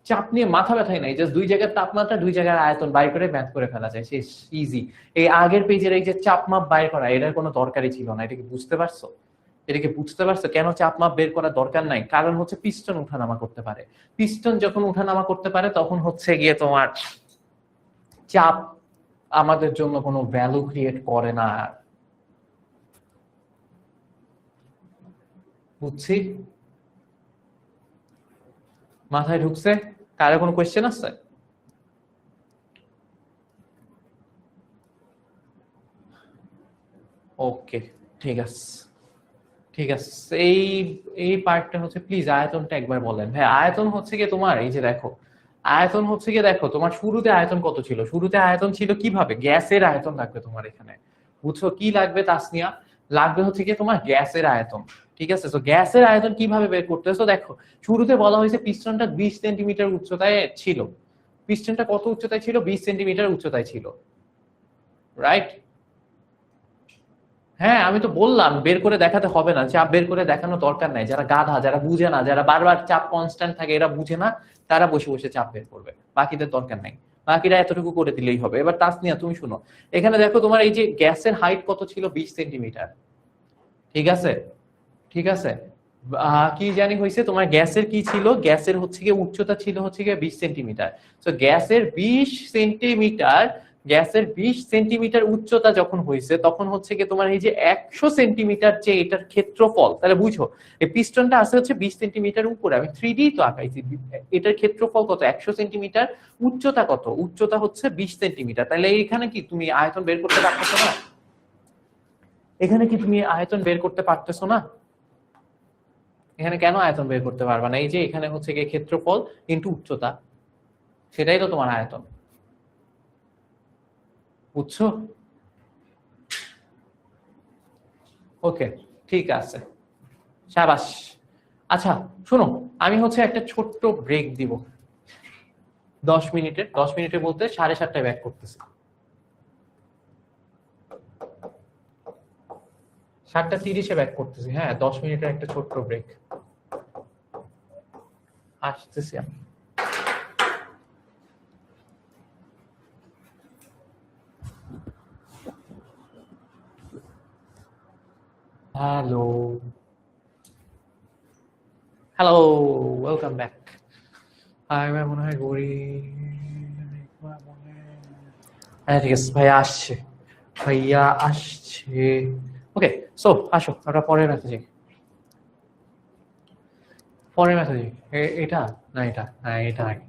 চাপ নিয়ে মাথা ব্যথাই নাই, জাস্ট দুই জায়গার তাপমাত্রা দুই জায়গার আয়তন বাইর করে ম্যাথ করে ফেলা যায়, শেষ, ইজি। এই আগের পেজের এই যে চাপ মাপ বাইর করা, এটার কোনো দরকারই ছিল না। এটা কি বুঝতে পারছো? এটাকে বুঝতে পারছো কেন চাপ মাপ বের করার দরকার নাই? কারণ হচ্ছে পিস্টন উঠানামা করতে পারে। পিস্টন যখন উঠানামা করতে পারে তখন হচ্ছে গিয়ে তোমার চাপ আমাদের জন্য কোনো ভ্যালু ক্রিয়েট করে না। বুঝছি? মাথায় ঢুকছে? কারো কোনো কোয়েশ্চেন আছে? ওকে, ঠিক আছে, ঠিক আছে। এই এই পার্টটা হচ্ছে প্লিজ আয়তনটা একবার বলেন ভাই। আয়তন হচ্ছে কি তোমার, এই যে দেখো আয়তন হচ্ছে কি, দেখো তোমার শুরুতে আয়তন কত ছিল? শুরুতে আয়তন ছিল কিভাবে, গ্যাসের আয়তন লাগবে তোমার এখানে, বুঝছো কি লাগবে তাসনিয়া? লাগবে হচ্ছে কি তোমার গ্যাসের আয়তন। ঠিক আছে, তো গ্যাসের আয়তন কিভাবে বের করতেছো? দেখো শুরুতে বলা হয়েছে পিস্টনটা 20 সেন্টিমিটার উচ্চতায় ছিল। পিস্টনটা কত উচ্চতায় ছিল? 20 সেন্টিমিটার উচ্চতায় ছিল, রাইট? হ্যাঁ আমি তো বললাম বের করে দেখাতে হবে না, চাপ বের করে দেখানো দরকার নাই। যারা গাধা, যারা বুঝে না, যারা বারবার চাপ কনস্ট্যান্ট থাকে এরা বুঝে না, তারা বসে বসে চাপ বের করবে, বাকিদের দরকার নাই। বাকিরা এতটুকু করে দিলেই হবে। এবার তাসনিয়া তুমি শুনো, এখানে দেখো তোমার এই যে গ্যাসের হাইট কত ছিল? 20 সেন্টিমিটার। ঠিক আছে, ঠিক আছে। কি জানি হয়েছে তোমার গ্যাসের কি ছিল, গ্যাসের হচ্ছে গিয়ে উচ্চতা ছিল হচ্ছে গিয়ে 20 সেন্টিমিটার। তো গ্যাসের 20 সেন্টিমিটার, গ্যাসের 20 সেন্টিমিটার উচ্চতা যখন হয়েছে তখন হচ্ছে গিয়ে তোমার এই যে 100 সেন্টিমিটার যে এটার ক্ষেত্রফল, তাহলে বুঝো এই পিস্টনটা আছে হচ্ছে 20 সেন্টিমিটার উপরে, আমি 3D তো আঁকাইছি। এটার ক্ষেত্রফল কত? 100 সেন্টিমিটার। উচ্চতা কত? উচ্চতা হচ্ছে 20 সেন্টিমিটার। তাহলে এখানে কি তুমি আয়তন বের করতে পারতেছো না? এখানে কি তুমি আয়তন বের করতে পারতেছো না? এখানে কেন আয়তন বের করতে পারবা না? এই যে এখানে হচ্ছে গিয়ে ক্ষেত্রফল ইনটু উচ্চতা, সেটাই তো তোমার আয়তন, বুঝছো? ওকে, ঠিক আছে, শাবাশ। আচ্ছা শোনো, আমি হচ্ছে একটা ছোট্ট ব্রেক দিব 10 মিনিটের। 10 মিনিটে বলতে 7:30টায় ব্যাক করতেছি। 7:30-এ ব্যাক করতেছি। হ্যাঁ 10 মিনিটের একটা ছোট্ট ব্রেক, আসতেছি আমি। Hello, hello, welcome back. আমি মনে হয় ঘড়ি, হ্যাঁ ঠিক আছে ভাইয়া আসছে, ভাইয়া আসছে। ওকে, সো আসো আমরা পরের মেসেজে, পরের মেসেজে। এটা না, এটা হ্যাঁ এটা আগে।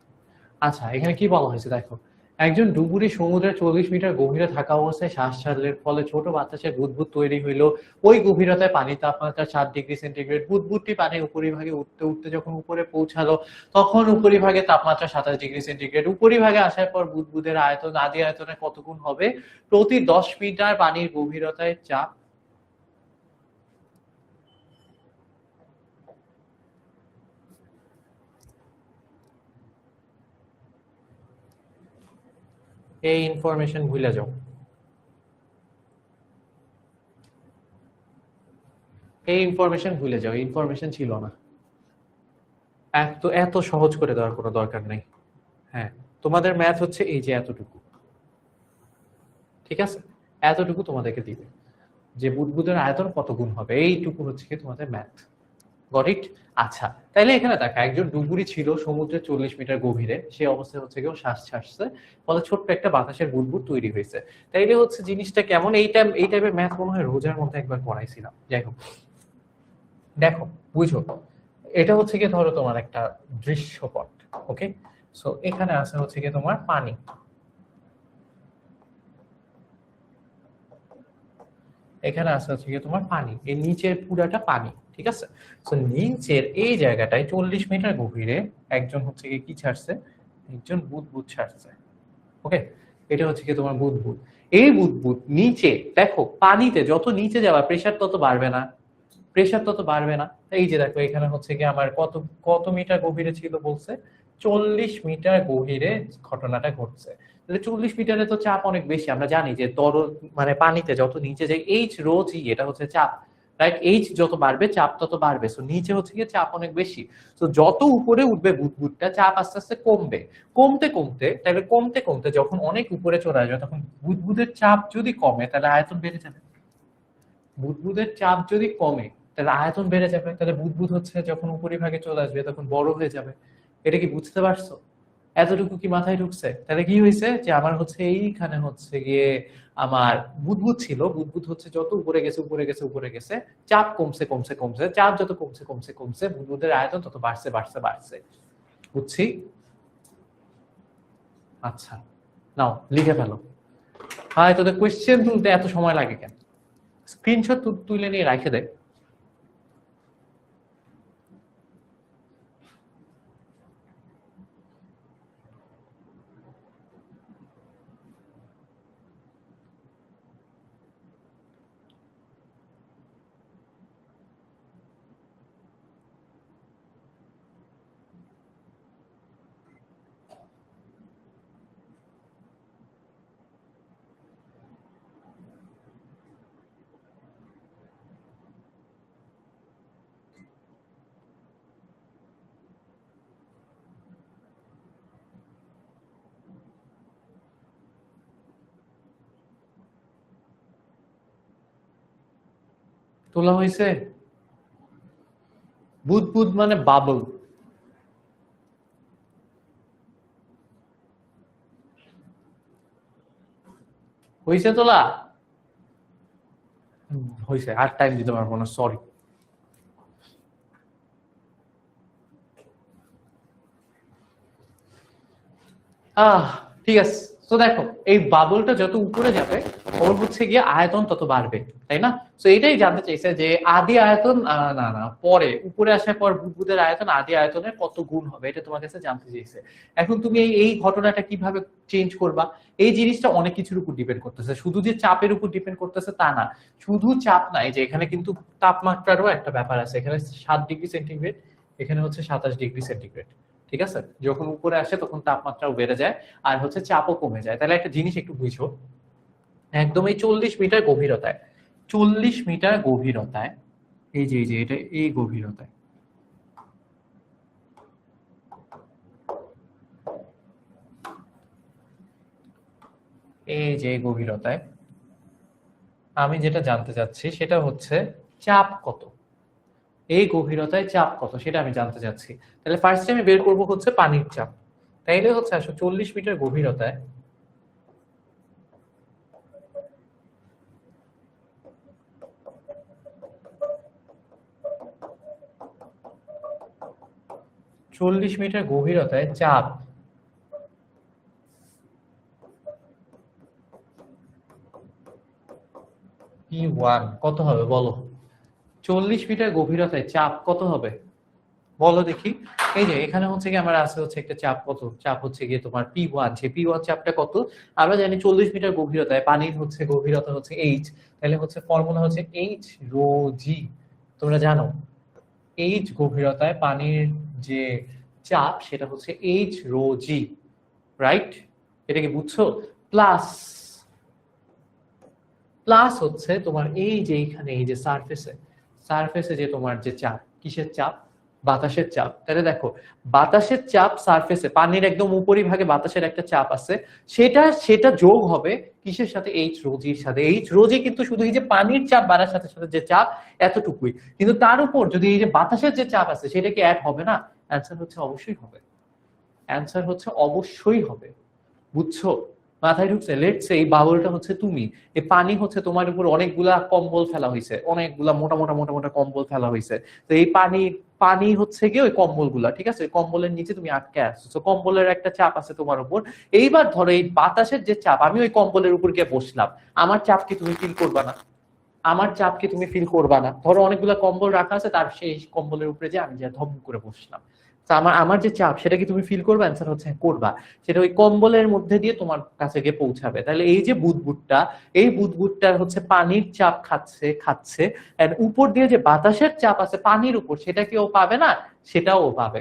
আচ্ছা এখানে কি বলা হয়েছে দেখো, একজন ডুবুরি সমুদ্রের 40 মিটার গভীরে থাকা অবস্থায় শ্বাস ছাড়লের ফলে ছোট বাতাসের বুদবুদ তৈরি হইলো। ওই গভীরতায় পানির তাপমাত্রা 7 ডিগ্রি সেন্টিগ্রেড। বুদবুদটি পানির উপরিভাগে উঠতে উঠতে যখন উপরে পৌঁছালো তখন উপরিভাগে তাপমাত্রা 27 ডিগ্রি সেন্টিগ্রেড। উপরিভাগে আসার পর বুদবুদের আয়তন আদি আয়তনে কত গুণ হবে? প্রতি 10 মিটার পানির গভীরতায় চাপ। এই ইনফরমেশন ভুলে যাও, এই ইনফরমেশন ভুলে যাও, ইনফরমেশন ছিল না। এত এত সহজ করে দেওয়ার কোনো দরকার নেই। হ্যাঁ তোমাদের ম্যাথ হচ্ছে এই যে এতটুকু, ঠিক আছে? এতটুকু তোমাদেরকে দিবে যে বুদবুদের আয়তন কত গুণ হবে, এইটুকু হচ্ছে কি তোমাদের ম্যাথ। Got it? আচ্ছা তাইলে এখানে দেখো একজন ডুবুরি ছিল সমুদ্রের 40 মিটার গভীরে, সে অবস্থায় হচ্ছে কেউ শ্বাস ছাড়ছে, ফলে ছোট্ট একটা বাতাসের বুদবুদ তৈরি হয়েছে। তাইলে হচ্ছে জিনিসটা কেমন, এই টাইপের ম্যাথ মনে হয় রোজার মধ্যে একবার পড়াইছিলাম। যাই হোক, দেখো বুঝো, এটা হচ্ছে কি ধরো তোমার একটা দৃশ্যপট। ওকে, সো এখানে আছে হচ্ছে কি তোমার পানি, এখানে আছে হচ্ছে কি তোমার পানি, এর নিচের পুরাটা পানি, ঠিক আছে? তো নিচের এই জায়গাটায় 40 মিটার গভীরে একজন হচ্ছে কি ছাড়ছে, একজন বুদবুদ ছাড়ছে। ওকে, এটা হচ্ছে কি তোমার বুদবুদ। এই বুদবুদ নিচে দেখো, পানিতে যত নিচে যাওয়া প্রেসার তত বাড়বে না? প্রেসার তত বাড়বে না? এই যে দেখো এখানে হচ্ছে কি আমার কত কত মিটার গভীরে ছিল বলছে, 40 মিটার গভীরে ঘটনাটা ঘটছে। তাহলে 40 মিটারে তো চাপ অনেক বেশি, আমরা জানি যে তরল মানে পানিতে যত নিচে যায় এইচ রো জি, এটা হচ্ছে চাপ, রাইট? এইচ যত বাড়বে চাপ তত বাড়বে, সো নিচে হচ্ছে কি চাপ অনেক বেশি। তো যত উপরে উঠবে বুদবুদটা চাপ আস্তে আস্তে কমবে, কমতে কমতে, তাহলে কমতে কমতে যখন অনেক উপরে চলে আসবে তখন বুদবুদের চাপ যদি কমে তাহলে আয়তন বেড়ে যাবে। বুদবুদের চাপ যদি কমে তাহলে আয়তন বেড়ে যাবে, তাহলে বুদবুদ হচ্ছে যখন উপরিভাগে চলে আসবে তখন বড় হয়ে যাবে। এটা কি বুঝতে পারছো? এতটুকু কি মাথায় ঢুকছে? তাহলে কি হয়েছে যে আমার হচ্ছে এইখানে হচ্ছে গিয়ে আমার বুদবুদ ছিল, বুদবুদ হচ্ছে যত উপরে গেছে উপরে গেছে উপরে গেছে, চাপ কমছে কমছে কমছে, চাপ যত কমছে কমছে কমছে, বুদবুদের আয়তন তত বাড়ছে বাড়ছে বাড়ছে। বুঝছি? আচ্ছা নাও লিখে ফেলো। হ্যাঁ তোদের কোয়েশ্চেন তুলতে এত সময় লাগে কেন? স্ক্রিনশট তুলে নিয়ে রাখে দেয়। তোলা হয়েছে? বুদবুদ মানে বাবল। হয়েছে তোলা? হয়েছে, আর টাইম দিতে পারবো না, সরি। ঠিক আছে। তো দেখো, এই বাবলটা যত উপরে যাবে ওর হচ্ছে গিয়ে আয়তন তত বাড়বে, তাই না? তো এটাই জানতে চাইছে যে আদি আয়তন না না পরে উপরে আসার পর বুদবুদের আয়তন আদি আয়তনের কত গুণ হবে, এটা তোমার কাছে জানতে চাইছে। এখন তুমি এই ঘটনাটা কিভাবে চেঞ্জ করবা? এই জিনিসটা অনেক কিছুর উপর ডিপেন্ড করতেছে, শুধু যে চাপের উপর ডিপেন্ড করতেছে তা না। শুধু চাপ নাই, যে এখানে কিন্তু তাপমাত্রারও একটা ব্যাপার আছে। এখানে 7 ডিগ্রি সেন্টিগ্রেড, এখানে হচ্ছে 27 ডিগ্রি সেন্টিগ্রেড। ঠিক আছে, যখন উপরে আসে তখন তাপমাত্রাও বেড়ে যায়, আর হচ্ছে চাপও কমে যায়। তাহলে একটা জিনিস একটু বুঝো, একদম এই 40 মিটার গভীরতায়, 40 মিটার গভীরতায়, এই যে এটা এই গভীরতায়, এই যে গভীরতায় আমি যেটা জানতে চাচ্ছি সেটা হচ্ছে চাপ কত। এই গভীরতায় চাপ কত সেটা আমি জানতে চাচ্ছি। তাহলে ফার্স্টে আমি বের করব হচ্ছে পানির চাপ। তাইলে হচ্ছে আসলে 40 মিটার গভীরতায় 40 মিটার গভীরতায় চাপ P1 কত হবে বলো? 40 মিটার গভীরতায় চাপ কত হবে বলো দেখি। এই যে এখানে হচ্ছে কি আমার আছে হচ্ছে একটা চাপ, কত চাপ হচ্ছে গিয়ে তোমার P1। সে P1 চাপটা কত? আমরা জানি 40 মিটার গভীরতায় পানির হচ্ছে গভীরতা হচ্ছে H। তাহলে হচ্ছে ফর্মুলা হচ্ছে H রো জি। তোমরা জানো H গভীরতায় পানির যে চাপ সেটা হচ্ছে H রো জি, রাইট? এটা কি বুঝছো? প্লাস প্লাস হচ্ছে তোমার এই যে এইখানে এই যে সারফেসে, সারফেসে যে তোমার যে চাপ, কিসের চাপ? বাতাসের চাপ। তাহলে দেখো, বাতাসের চাপ সারফেসে, পানির একদম উপরিভাগে বাতাসের একটা চাপ আছে, সেটা সেটা যোগ হবে কিসের সাথে? এইচ রোজির সাথে। এইচ রোজি কিন্তু শুধু এই যে পানির চাপ বাড়ার সাথে সাথে যে চাপ এতটুকুই, কিন্তু তার উপর যদি এই যে বাতাসের যে চাপ আছে সেটা কি অ্যাড হবে না? অ্যান্সার হচ্ছে অবশ্যই হবে। অ্যান্সার হচ্ছে অবশ্যই হবে। বুঝছো? মাথায় ঢুকছে? লেটস সে এই বাবলটা হচ্ছে তুমি, এই পানি হচ্ছে তোমার উপর অনেকগুলা কম্বল ফেলা হয়েছে, অনেকগুলা মোটা মোটা মোটা মোটা কম্বল ফেলা হয়েছে। তো এই পানি পানি হচ্ছে গিয়ে ওই কম্বল গুলা, ঠিক আছে, কম্বলের নিচে তুমি আটকে আসছো, তো কম্বলের একটা চাপ আছে তোমার উপর। এইবার ধরো এই বাতাসের যে চাপ, আমি ওই কম্বলের উপর গিয়ে বসলাম, আমার চাপ কি তুমি ফিল করবা না? আমার চাপ কি তুমি ফিল করবা না? ধরো অনেকগুলো কম্বল রাখা আছে, তার সেই কম্বলের উপরে যে আমি যা ধম করে বসলাম, তো আমার আমার যে চাপ সেটা কি তুমি ফিল করবা? অ্যান্সার হচ্ছে হ্যাঁ, করবা। সেটা ওই কম্বলের মধ্যে দিয়ে তোমার কাছে গিয়ে পৌঁছাবে। তাহলে এই যে বুদবুদটা, এই বুদবুদটার হচ্ছে পানির চাপ খাচ্ছে খাচ্ছে, এন্ড উপর দিয়ে যে বাতাসের চাপ আছে পানির উপর, সেটা কি ও পাবে না? সেটাও ও পাবে।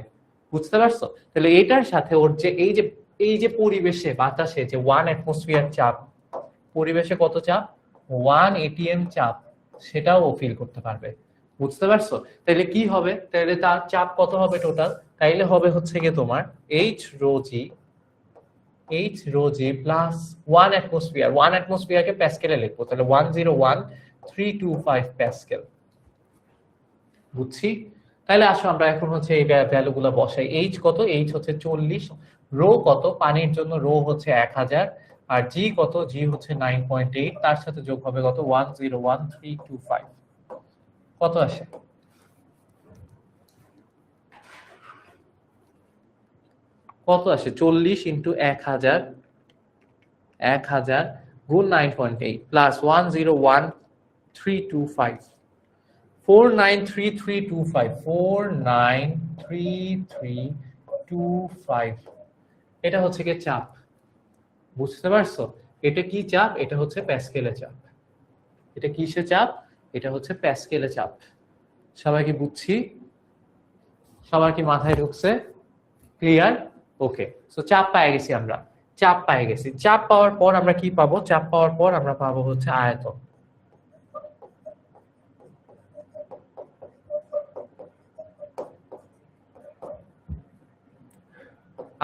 বুঝতে পারছো? তাহলে এটার সাথে ওর যে এই যে পরিবেশে বাতাসে যে 1 অ্যাটমসফিয়ার চাপ, পরিবেশে কত চাপ? 1 ATM চাপ, সেটাও ও ফিল করতে পারবে। বুঝতে পারছো? তাহলে কি হবে? তাহলে তার চাপ কত হবে টোটাল? তাইলে হবে হচ্ছে গিয়ে তোমার H rho g plus 1 atmosphere. 1 অ্যাটমসফিয়ারকে প্যাসকেলে লিখবো, তাহলে 101325 প্যাসকেল। বুঝছি? তাহলে আসো আমরা এখন হচ্ছে এই ভ্যালু গুলো বসাই। এইচ কত? এইচ হচ্ছে 40। রো কত? পানির জন্য রো হচ্ছে 1000। আর জি কত? জি হচ্ছে 9.8, তার সাথে যোগ হবে কত? 101325। কত আসে? কত আসে? 40 ইন্টু 1000, 1000 গুণ 9.8 প্লাস 1013 4933325 4933325 4933325 এটা হচ্ছে কি চাপ, বুঝতে পারছো? এটা কি চাপ? এটা হচ্ছে প্যাসকেলের চাপ। এটা কিসের চাপ? এটা হচ্ছে প্যাসকেলের চাপ। সবাই কি বুঝছি? সবার কি মাথায় ঢুকছে? ক্লিয়ার? ওকে, সো চাপ পেয়ে গেছি আমরা। চাপ পেয়ে গেছি। চাপ পাওয়ার পর আমরা কি পাবো? চাপ পাওয়ার পর আমরা পাবো হচ্ছে আয়তন।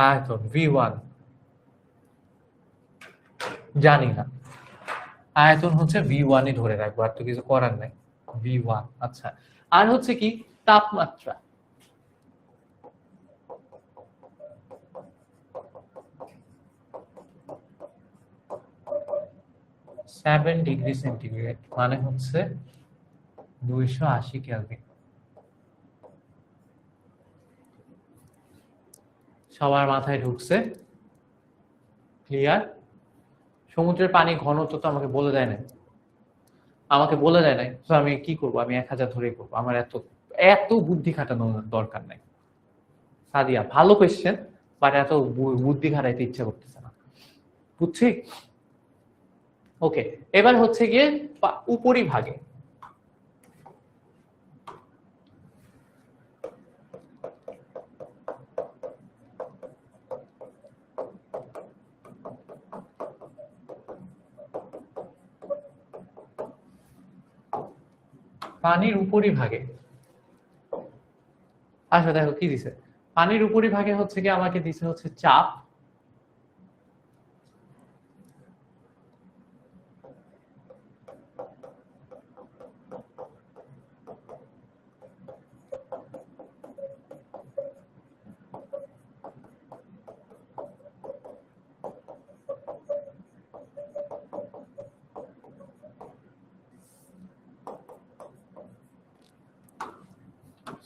আয়তন V1 জানি না, আয়তন হচ্ছে V1 ই ধরে রাখবো, আর তো কিছু করার নাই। V1 আচ্ছা। আর হচ্ছে কি তাপমাত্রা। 7 ডিগ্রি সেন্টিগ্রেড মানে হচ্ছে 280 কেলভিন। সবার মাথায় ঢুকছে? ক্লিয়ার? সমুদ্রের পানি ঘনত্ব তো আমাকে বলে দেয় না, আমাকে বলে দেয় নাই, তো আমি কি করব? আমি 1000 ধরেই করবো। আমার এত এত বুদ্ধি খাটানোর দরকার নাই। সাদিয়া ভালো কোয়েশ্চেন, বাট এত বুদ্ধি খাটাইতে ইচ্ছা করতেছে না, বুঝছি? ওকে, এবার হচ্ছে গিয়ে উপরিভাগে। পানির উপরিভাগে আচ্ছা দেখো কি দিছে। পানির উপরিভাগে হচ্ছে কি আমাকে দিছে হচ্ছে চাপ,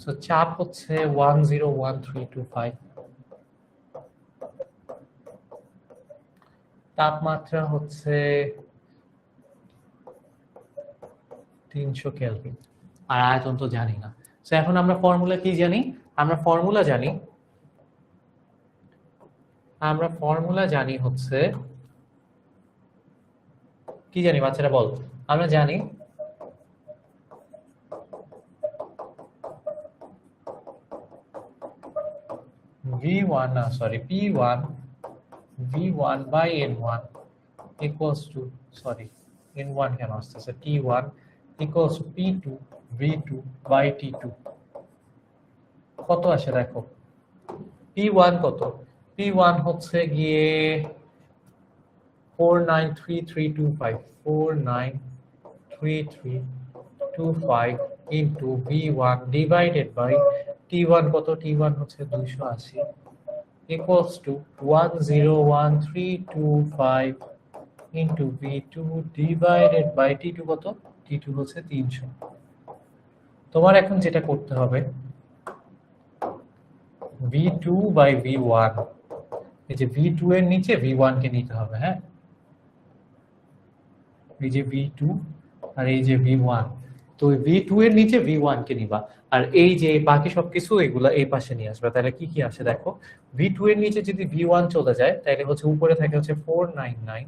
সো চাপ হচ্ছে 101325, তাপমাত্রা হচ্ছে 300 কেলভিন, আর আয়তন তো জানি না। সো এখন আমরা ফর্মুলা কি জানি? আমরা ফর্মুলা জানি, হচ্ছে কি জানি বাচ্চারা বল? আমরা জানি V1 না sorry P1 V1 by N1 equals to sorry N1 কেন আসতেছে T1 equals to P2 V2 by T2। কত আসে দেখো, P1 কত? P1 হচ্ছে গিয়ে 4933325 4933325 into V1 divided by T1 কত? T1 হচ্ছে 280 equals to 101325 into V2 divided by T2 কত? T2 হচ্ছে 300। তোমার এখন যেটা করতে হবে V2 by V1, এই যে V2 এর নিচে V1 কে নিতে হবে, হ্যাঁ? এই যে V2 আর এই যে V1, তো V2 এর নিচে V1 কে নিবা, আর এই যে বাকি সবকিছু এগুলা এই পাশে নিয়ে আসবে। তাহলে কি কি আসে দেখো, V2 এর নিচে যদি V1 চলে যায় তাহলে হচ্ছে উপরে থাকে হচ্ছে 499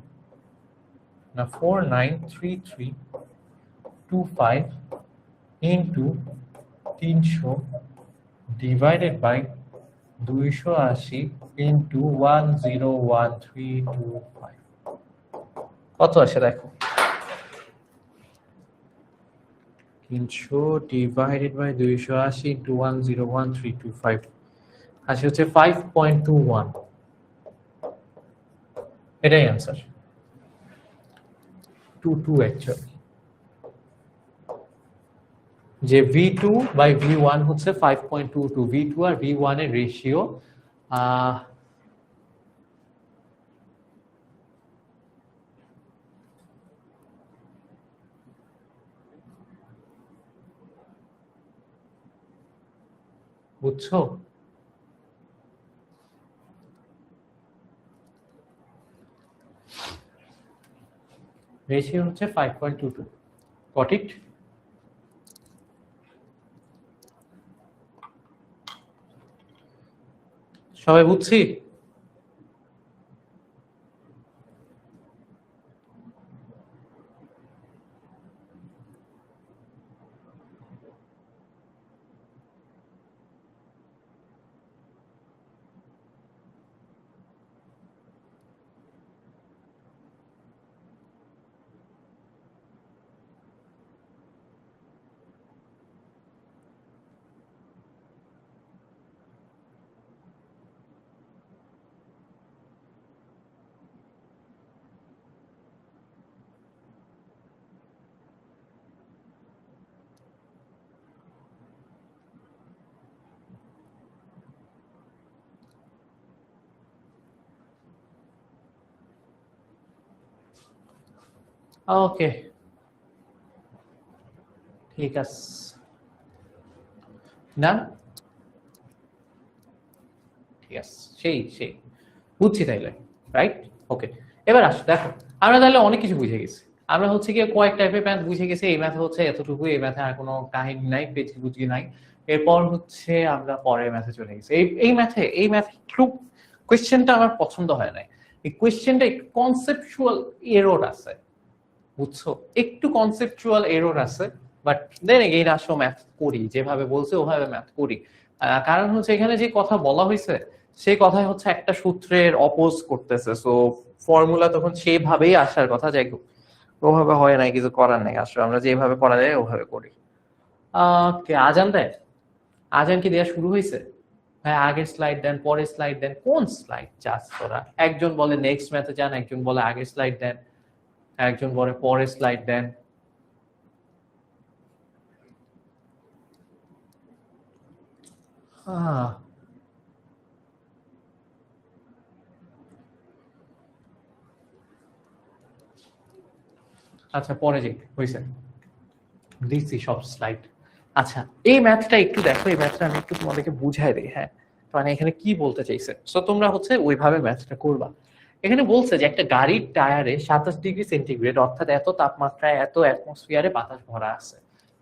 না 4933325 ইনটু 300 ডিভাইডেড বাই 280 ইনটু 101325। কত আসে দেখো, 300 ডিভাইডেড বাই 280 ইনটু 101325 আসে হচ্ছে 5.21। এটাই অ্যান্সার, 22 অ্যাকচুয়ালি। যে V2 বাই V1 হচ্ছে 5.22, V2 আর V1 এর রেশিও। বুঝছো? রেশিও হচ্ছে 5.22। Got it? সবাই বুঝছি? ওকে, ঠিক আছে। না ঠিক আছে, সেই বুঝছি তাইলে, রাইট? ওকে, এবার আসো দেখো, আমরা তাহলে অনেক কিছু বুঝে গেছি। আমরা হচ্ছে কি কয়েক টাইপের ম্যাথ বুঝে গেছি। এই ম্যাথ হচ্ছে এতটুকু, এই ম্যাথে আর কোনো কাহিনী নাই, পেঁচি বুঝি নাই। এরপর হচ্ছে আমরা পরের ম্যাথে চলে গেছি। এই ম্যাথ একটু কোয়েশ্চেনটা আমার পছন্দ হয় নাই। এই কোয়েশ্চেনটা একটু কনসেপচুয়াল এরর আছে, বুঝছো? একটু কনসেপচুয়াল এরর আছে, বাট দেন এগেইন আসো ম্যাথ করি, যেভাবে বলছে ওভাবে ম্যাথ করি। কারণ হচ্ছে এখানে যে কথা বলা হয়েছে সেই কথাই হচ্ছে একটা সূত্রের অপোজ করতেছে, সো ফর্মুলা তখন সেইভাবেই আসার কথা। যাই হোক, ওভাবে হয় নাই, কিছু করার নাই, আসলে আমরা যেভাবে করা যায় ওভাবে করি। কে আজান দেয়? আজান কি দেওয়া শুরু হয়েছে? হ্যাঁ, আগের স্লাইড দেন, পরের স্লাইড দেন, কোন স্লাইড চাস তোরা? একজন বলে নেক্সট ম্যাথে যান, একজন বলে আগের স্লাইড দেন, একজন বলে পরের স্লাইড দেন। আচ্ছা, পরে যে হয়েছে দিচ্ছি সব স্লাইড। আচ্ছা, এই ম্যাথটা একটু দেখো, এই ম্যাথটা আমি একটু তোমাদেরকে বুঝাই দিই। হ্যাঁ, মানে এখানে কি বলতে চাইছে, সো তোমরা হচ্ছে ওইভাবে ম্যাথটা করবা। এখানে বলছে যে একটা গাড়ির টায়ারে 27°C, অর্থাৎ এত তাপমাত্রায় এত অ্যাটমসফিয়ারে বাতাস ভরা আছে।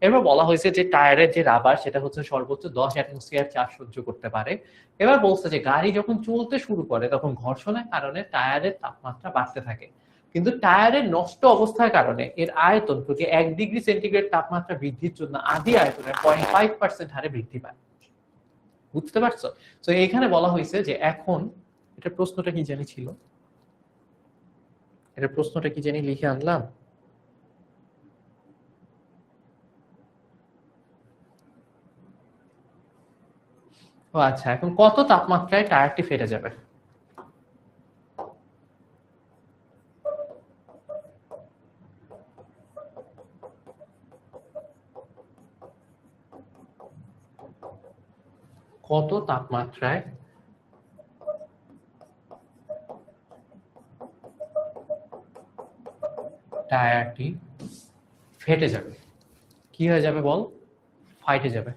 এবার বলা হয়েছে যে টায়ারের যে রাবার সেটা হচ্ছে সর্বোচ্চ 10 অ্যাটমসফিয়ার চাপ সহ্য করতে পারে। এবার বলছে যে গাড়ি যখন চলতে শুরু করে তখন ঘর্ষণের কারণে টায়ারের তাপমাত্রা বাড়তে থাকে, কিন্তু টায়ারের নষ্ট অবস্থার কারণে এর আয়তন প্রতি 1°C তাপমাত্রা বৃদ্ধির জন্য আদি আয়তনের 0.5% হারে বৃদ্ধি পায়। বুঝতে পারছো? তো এখানে বলা হয়েছে যে এখন এটা প্রশ্নটা কি জানি ছিল, এটা প্রশ্নটা কি জানি লিখে আনলাম। ও আচ্ছা, এখন কত তাপমাত্রায় টায়ারটি ফেটে যাবে? কত তাপমাত্রায় টায়ারটি ফেটে যাবে? কি হয়ে যাবে বল? ফাইটে যাবে।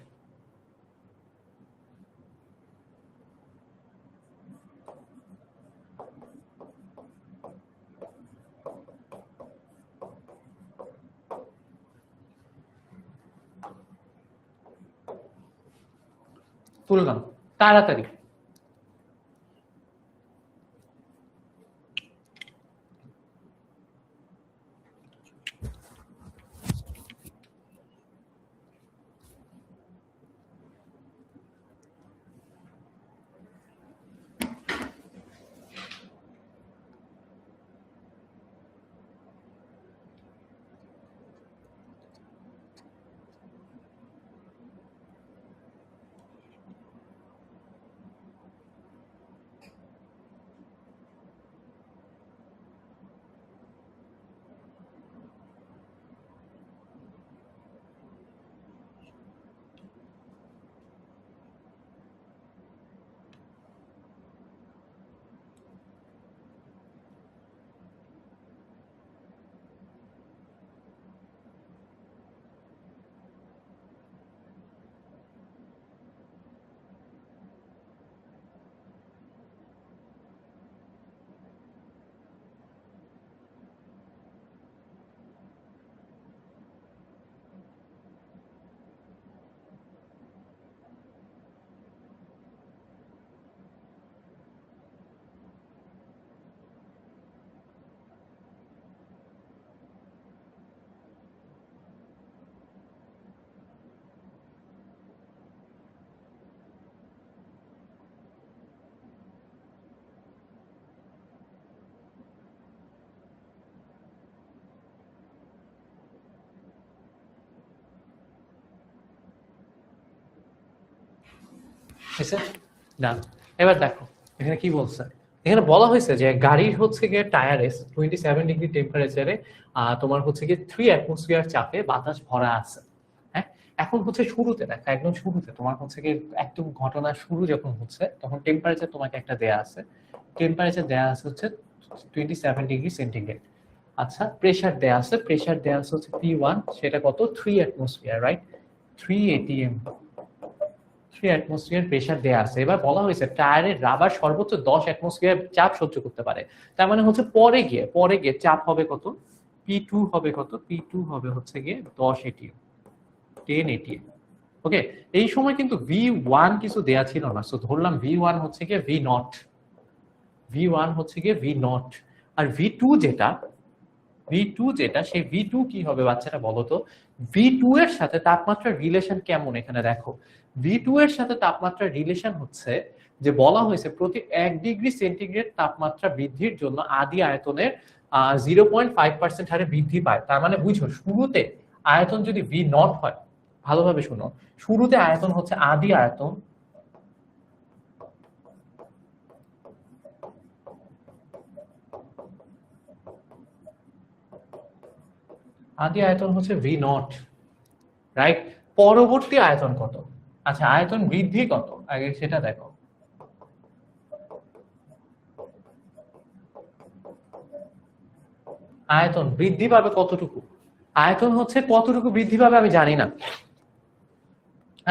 তুললাম, তাড়াতাড়ি। ডান। এবার দেখো এখানে কি বলছে, এখানে বলা হয়েছে যে গাড়ির হচ্ছে গিয়ে টায়ারে 27 ডিগ্রি টেম্পারেচারে তোমার হচ্ছে গিয়ে 3 অ্যাটমসফিয়ার চাপে বাতাস ভরা আছে। হ্যাঁ, এখন হচ্ছে শুরুতে দেখো, একদম শুরুতে তোমার হচ্ছে গিয়ে একদম ঘটনার শুরু যখন হচ্ছে তখন টেম্পারেচার তোমাকে একটা দেয়া আছে, টেম্পারেচার দেয়া আছে হচ্ছে 27 ডিগ্রি সেন্টিগ্রেড। আচ্ছা, প্রেসার দেয়া আছে, প্রেসার দেয়া আছে হচ্ছে P1, সেটা কত 3 atmosphere, right? 3 atm, 3 atmosphere pressure দেয়া আছে। এবার বলা হয়েছে টায়ারের রাবার সর্বোচ্চ 10 অ্যাটমসফিয়ার চাপ সহ্য করতে পারে। তার মানে হচ্ছে পরে গিয়ে চাপ হবে কত, P2 হবে কত, P2 হবে হচ্ছে গিয়ে 10 atm, 10 atm। ওকে, এই সময় কিন্তু V1 কিছু দেয়া ছিল না, সো ধরলাম V1 হচ্ছে গিয়ে V0, V1 হচ্ছে গিয়ে V0, আর V2 যেটা, V2 যেটা, সেই V2 কি হবে বাচ্চারা বলো তো? V2 এর সাথে তাপমাত্রার রিলেশন কেমন এখানে দেখো। V2 এর সাথে তাপমাত্রার রিলেশন হচ্ছে যে বলা হয়েছে প্রতি 1 ডিগ্রি সেন্টিগ্রেড তাপমাত্রা বৃদ্ধির জন্য আদি আয়তনের 0.5% হারে বৃদ্ধি পায়। তার মানে বুঝো শুরুতে আয়তন যদি V0 হয়, ভালোভাবে শোনো, শুরুতে আয়তন হচ্ছে আদি আয়তন, আদি আয়তন হচ্ছে V0, রাইট? পরবর্তী আয়তন কত? আচ্ছা, আয়তন বৃদ্ধি কত আগে সেটা দেখো। আয়তন বৃদ্ধি পাবে কতটুকু? আয়তন হচ্ছে কতটুকু বৃদ্ধি পাবে আমি জানি না।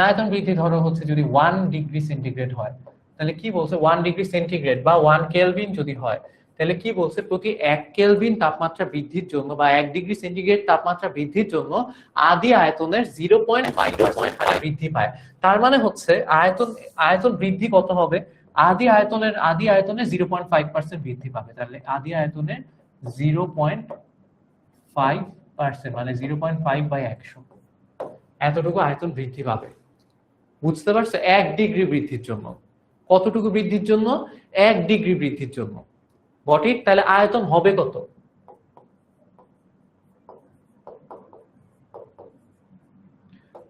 আয়তন বৃদ্ধি ধরো হচ্ছে যদি 1 ডিগ্রি সেন্টিগ্রেড হয়, তাহলে কি বলছে 1 ডিগ্রি সেন্টিগ্রেড বা 1 কেলভিন যদি হয়, তাহলে কি বলছে প্রতি 1 কেলভিন তাপমাত্রা বৃদ্ধির জন্য বা 1 ডিগ্রি সেন্টিগ্রেড তাপমাত্রা বৃদ্ধির জন্য আদি আয়তনের 0.5% বৃদ্ধি পায়। তার মানে হচ্ছে আয়তন বৃদ্ধি কত হবে? আদি আয়তনে 0.5% বৃদ্ধি পাবে। তাহলে আদি আয়তনে 0.5%, মানে 0.5/100, এতটুকু আয়তন বৃদ্ধি পাবে। বুঝতে পারছো? 1 ডিগ্রি বৃদ্ধির জন্য। কতটুকু বৃদ্ধির জন্য? 1 ডিগ্রি বৃদ্ধির জন্য। Got it? তাহলে আয়তন হবে কত?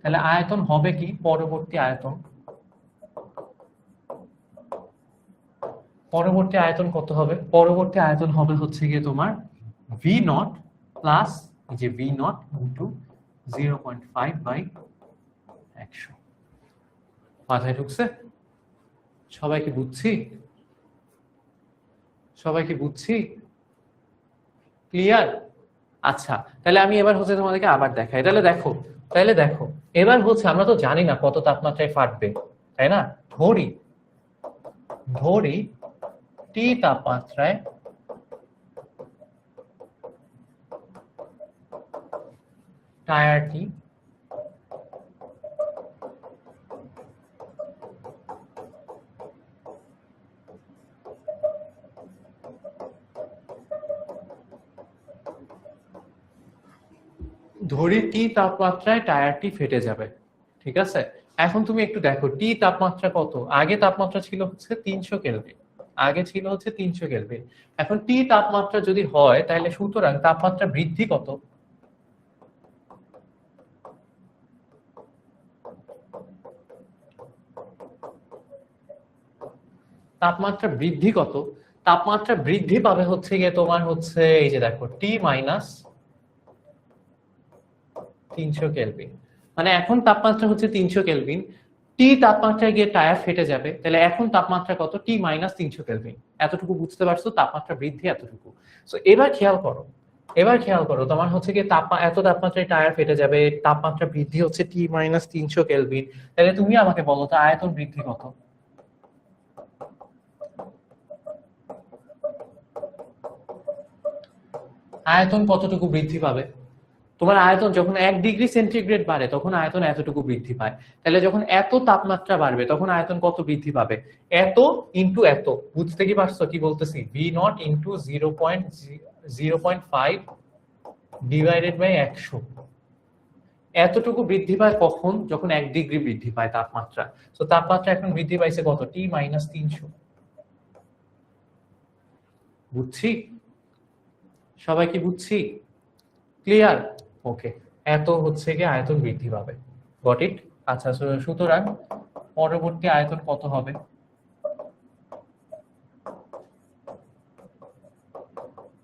তাহলে আয়তন হবে কি? পরবর্তী আয়তন কত হবে? পরবর্তী আয়তন হবে হচ্ছে গিয়ে তোমার V0 প্লাস যে V0 ইন্টু 0.5/100। মাথায় ঢুকছে? সবাইকে বুঝছি? ক্লিয়ার? আচ্ছা, তাহলে আমি এবার হচ্ছে তোমাদেরকে আবার দেখাই। তাহলে দেখো এবার হচ্ছে আমরা তো জানি না কত তাপমাত্রায় ফাটবে, তাই না? ধরি T তাপমাত্রায় টায়ারটি টায়ারটি ফেটে যাবে, ঠিক আছে? এখন তুমি একটু দেখো টি তাপমাত্রা কত। আগে তাপমাত্রা ছিল হচ্ছে 300 কেলভিন, এখন টি তাপমাত্রা যদি হয় তাহলে সুতরাং তাপমাত্রা বৃদ্ধি কত? তাপমাত্রা বৃদ্ধি পাবে হচ্ছে গিয়ে তোমার হচ্ছে এই যে দেখো T-300 কেলভিন। মানে এখন তাপমাত্রা হচ্ছে 300 কেলভিন, টি তাপমাত্রায় গিয়ে টায়ার ফেটে যাবে, তাহলে এখন তাপমাত্রা কত? T-300 kelvin. এতটুকু বুঝতে পারছো? তাপমাত্রা বৃদ্ধি এতটুকু। সো এবার খেয়াল করো তোমার হচ্ছে গিয়ে এত তাপমাত্রায় টায়ার ফেটে যাবে, তাপমাত্রা বৃদ্ধি হচ্ছে T-300 কেলভিন। তাহলে তুমি আমাকে বলো তো আয়তন বৃদ্ধি কত? আয়তন কতটুকু বৃদ্ধি পাবে? তোমার আয়তন যখন 1 ডিগ্রি সেন্টিগ্রেড বাড়ে তখন আয়তন এতটুকু বৃদ্ধি পায়। তাহলে যখন এত তাপমাত্রা বাড়বে তখন আয়তন কত বৃদ্ধি পাবে? এত ইনটু এত। বুঝতে কি পারছো কি বলতেছি? V0 into 0.5 divided by 100। এতটুকু বৃদ্ধি পায় কখন? যখন 1 ডিগ্রি বৃদ্ধি পায় তাপমাত্রা। তো তাপমাত্রা এখন বৃদ্ধি পাইছে কত? T-300। বুঝছি? সবাই কি বুঝছি? ক্লিয়ার? ওকে, এত হচ্ছে গিয়ে আয়তন বৃদ্ধি পাবে। Got it? আচ্ছা, সুতরাং পরবর্তী আয়তন কত হবে?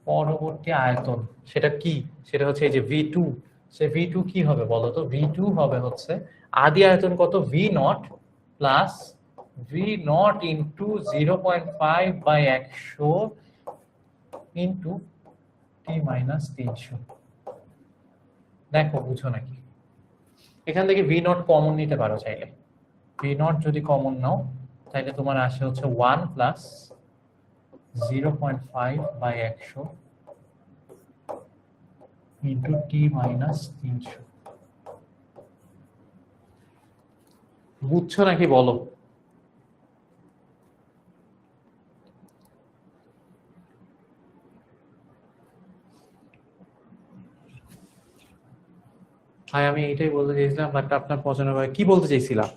পরবর্তী আয়তন সেটা কি? সেটা হচ্ছে এই যে V2। সে V2 কি হবে বলো তো? V2 হবে হচ্ছে আদি আয়তন কত? V0 plus V0 into 0.5 by 100 into T minus 300। দেখো বুঝো নাকি? এখান থেকে V0 কমন নিতে পারো চাইলে। V0 যদি কমন নাও তাহলে তোমার আসে হচ্ছে 1 plus 0.5 by 100 into T minus 300। বুঝছো নাকি বলো? ভাই আমি এটাই বলতে চাইছিলাম, বাট আপনার পছন্দ হয় কি বলতে চাইছিলাম?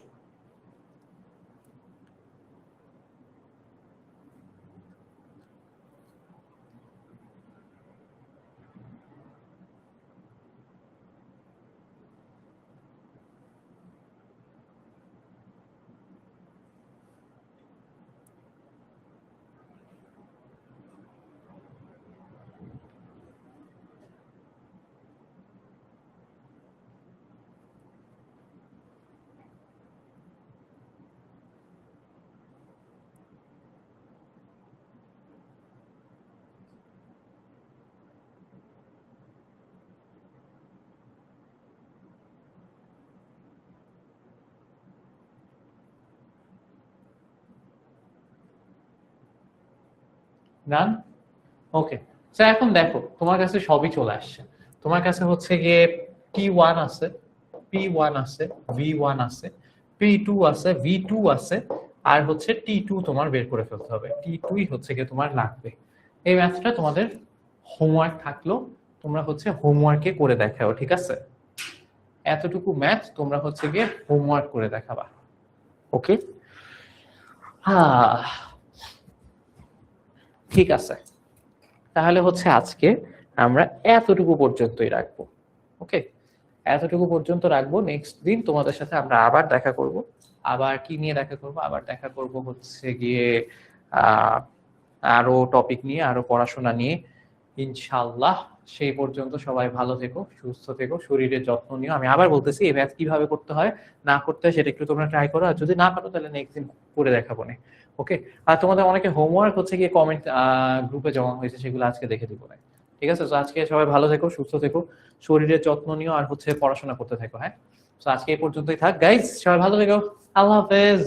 ডান। ওকে, তো এখন দেখো তোমার কাছে সবই চলে আসছে। তোমার কাছে হচ্ছে গিয়ে P1 আছে, P1 আছে, V1 আছে, P2 আছে, V2 আছে, আর হচ্ছে T2 তোমার বের করে ফেলতে হবে। T2ই হচ্ছে গিয়ে তোমার লাগবে। এই ম্যাথটা তোমাদের হোমওয়ার্ক থাকলো, তোমরা হচ্ছে হোমওয়ার্কে করে দেখাও, ঠিক আছে? এতটুকু ম্যাথ তোমরা হচ্ছে গিয়ে হোমওয়ার্ক করে দেখাবা। ওকে, হ্যাঁ ঠিক আছে। তাহলে হচ্ছে আজকে আমরা এতটুকু পর্যন্তই রাখবো। ওকে, এতটুকু পর্যন্ত রাখবো। নেক্সট দিন তোমাদের সাথে আমরা আবার দেখা করব। আবার কি নিয়ে দেখা করব? আবার দেখা করব হচ্ছে গিয়ে আহ আরো টপিক নিয়ে, আরো পড়াশোনা নিয়ে ইনশাআল্লাহ। সেই পর্যন্ত সবাই ভালো থেকো, সুস্থ থেকো, শরীরের যত্ন নিও। আমি আবার বলতেছি এই ম্যাথ কিভাবে করতে হয় না করতে হয় সেটা একটু তোমরা ট্রাই করো, আর যদি না পারো তাহলে নেক্সট দিন করে দেখাবো না। ওকে, আর তোমাদের অনেকে হোমওয়ার্ক হচ্ছে গিয়ে কমেন্ট গ্রুপে জমা হয়েছে, সেগুলো আজকে দেখে দিব না। ঠিক আছে, তো আজকে সবাই ভালো থেকো, সুস্থ থেকো, শরীরের যত্ন নিও, আর হচ্ছে পড়াশোনা করতে থাকো। হ্যাঁ, তো আজকে এই পর্যন্তই থাক গাইস, সবাই ভালো থেকো, আল্লাহ হাফেজ।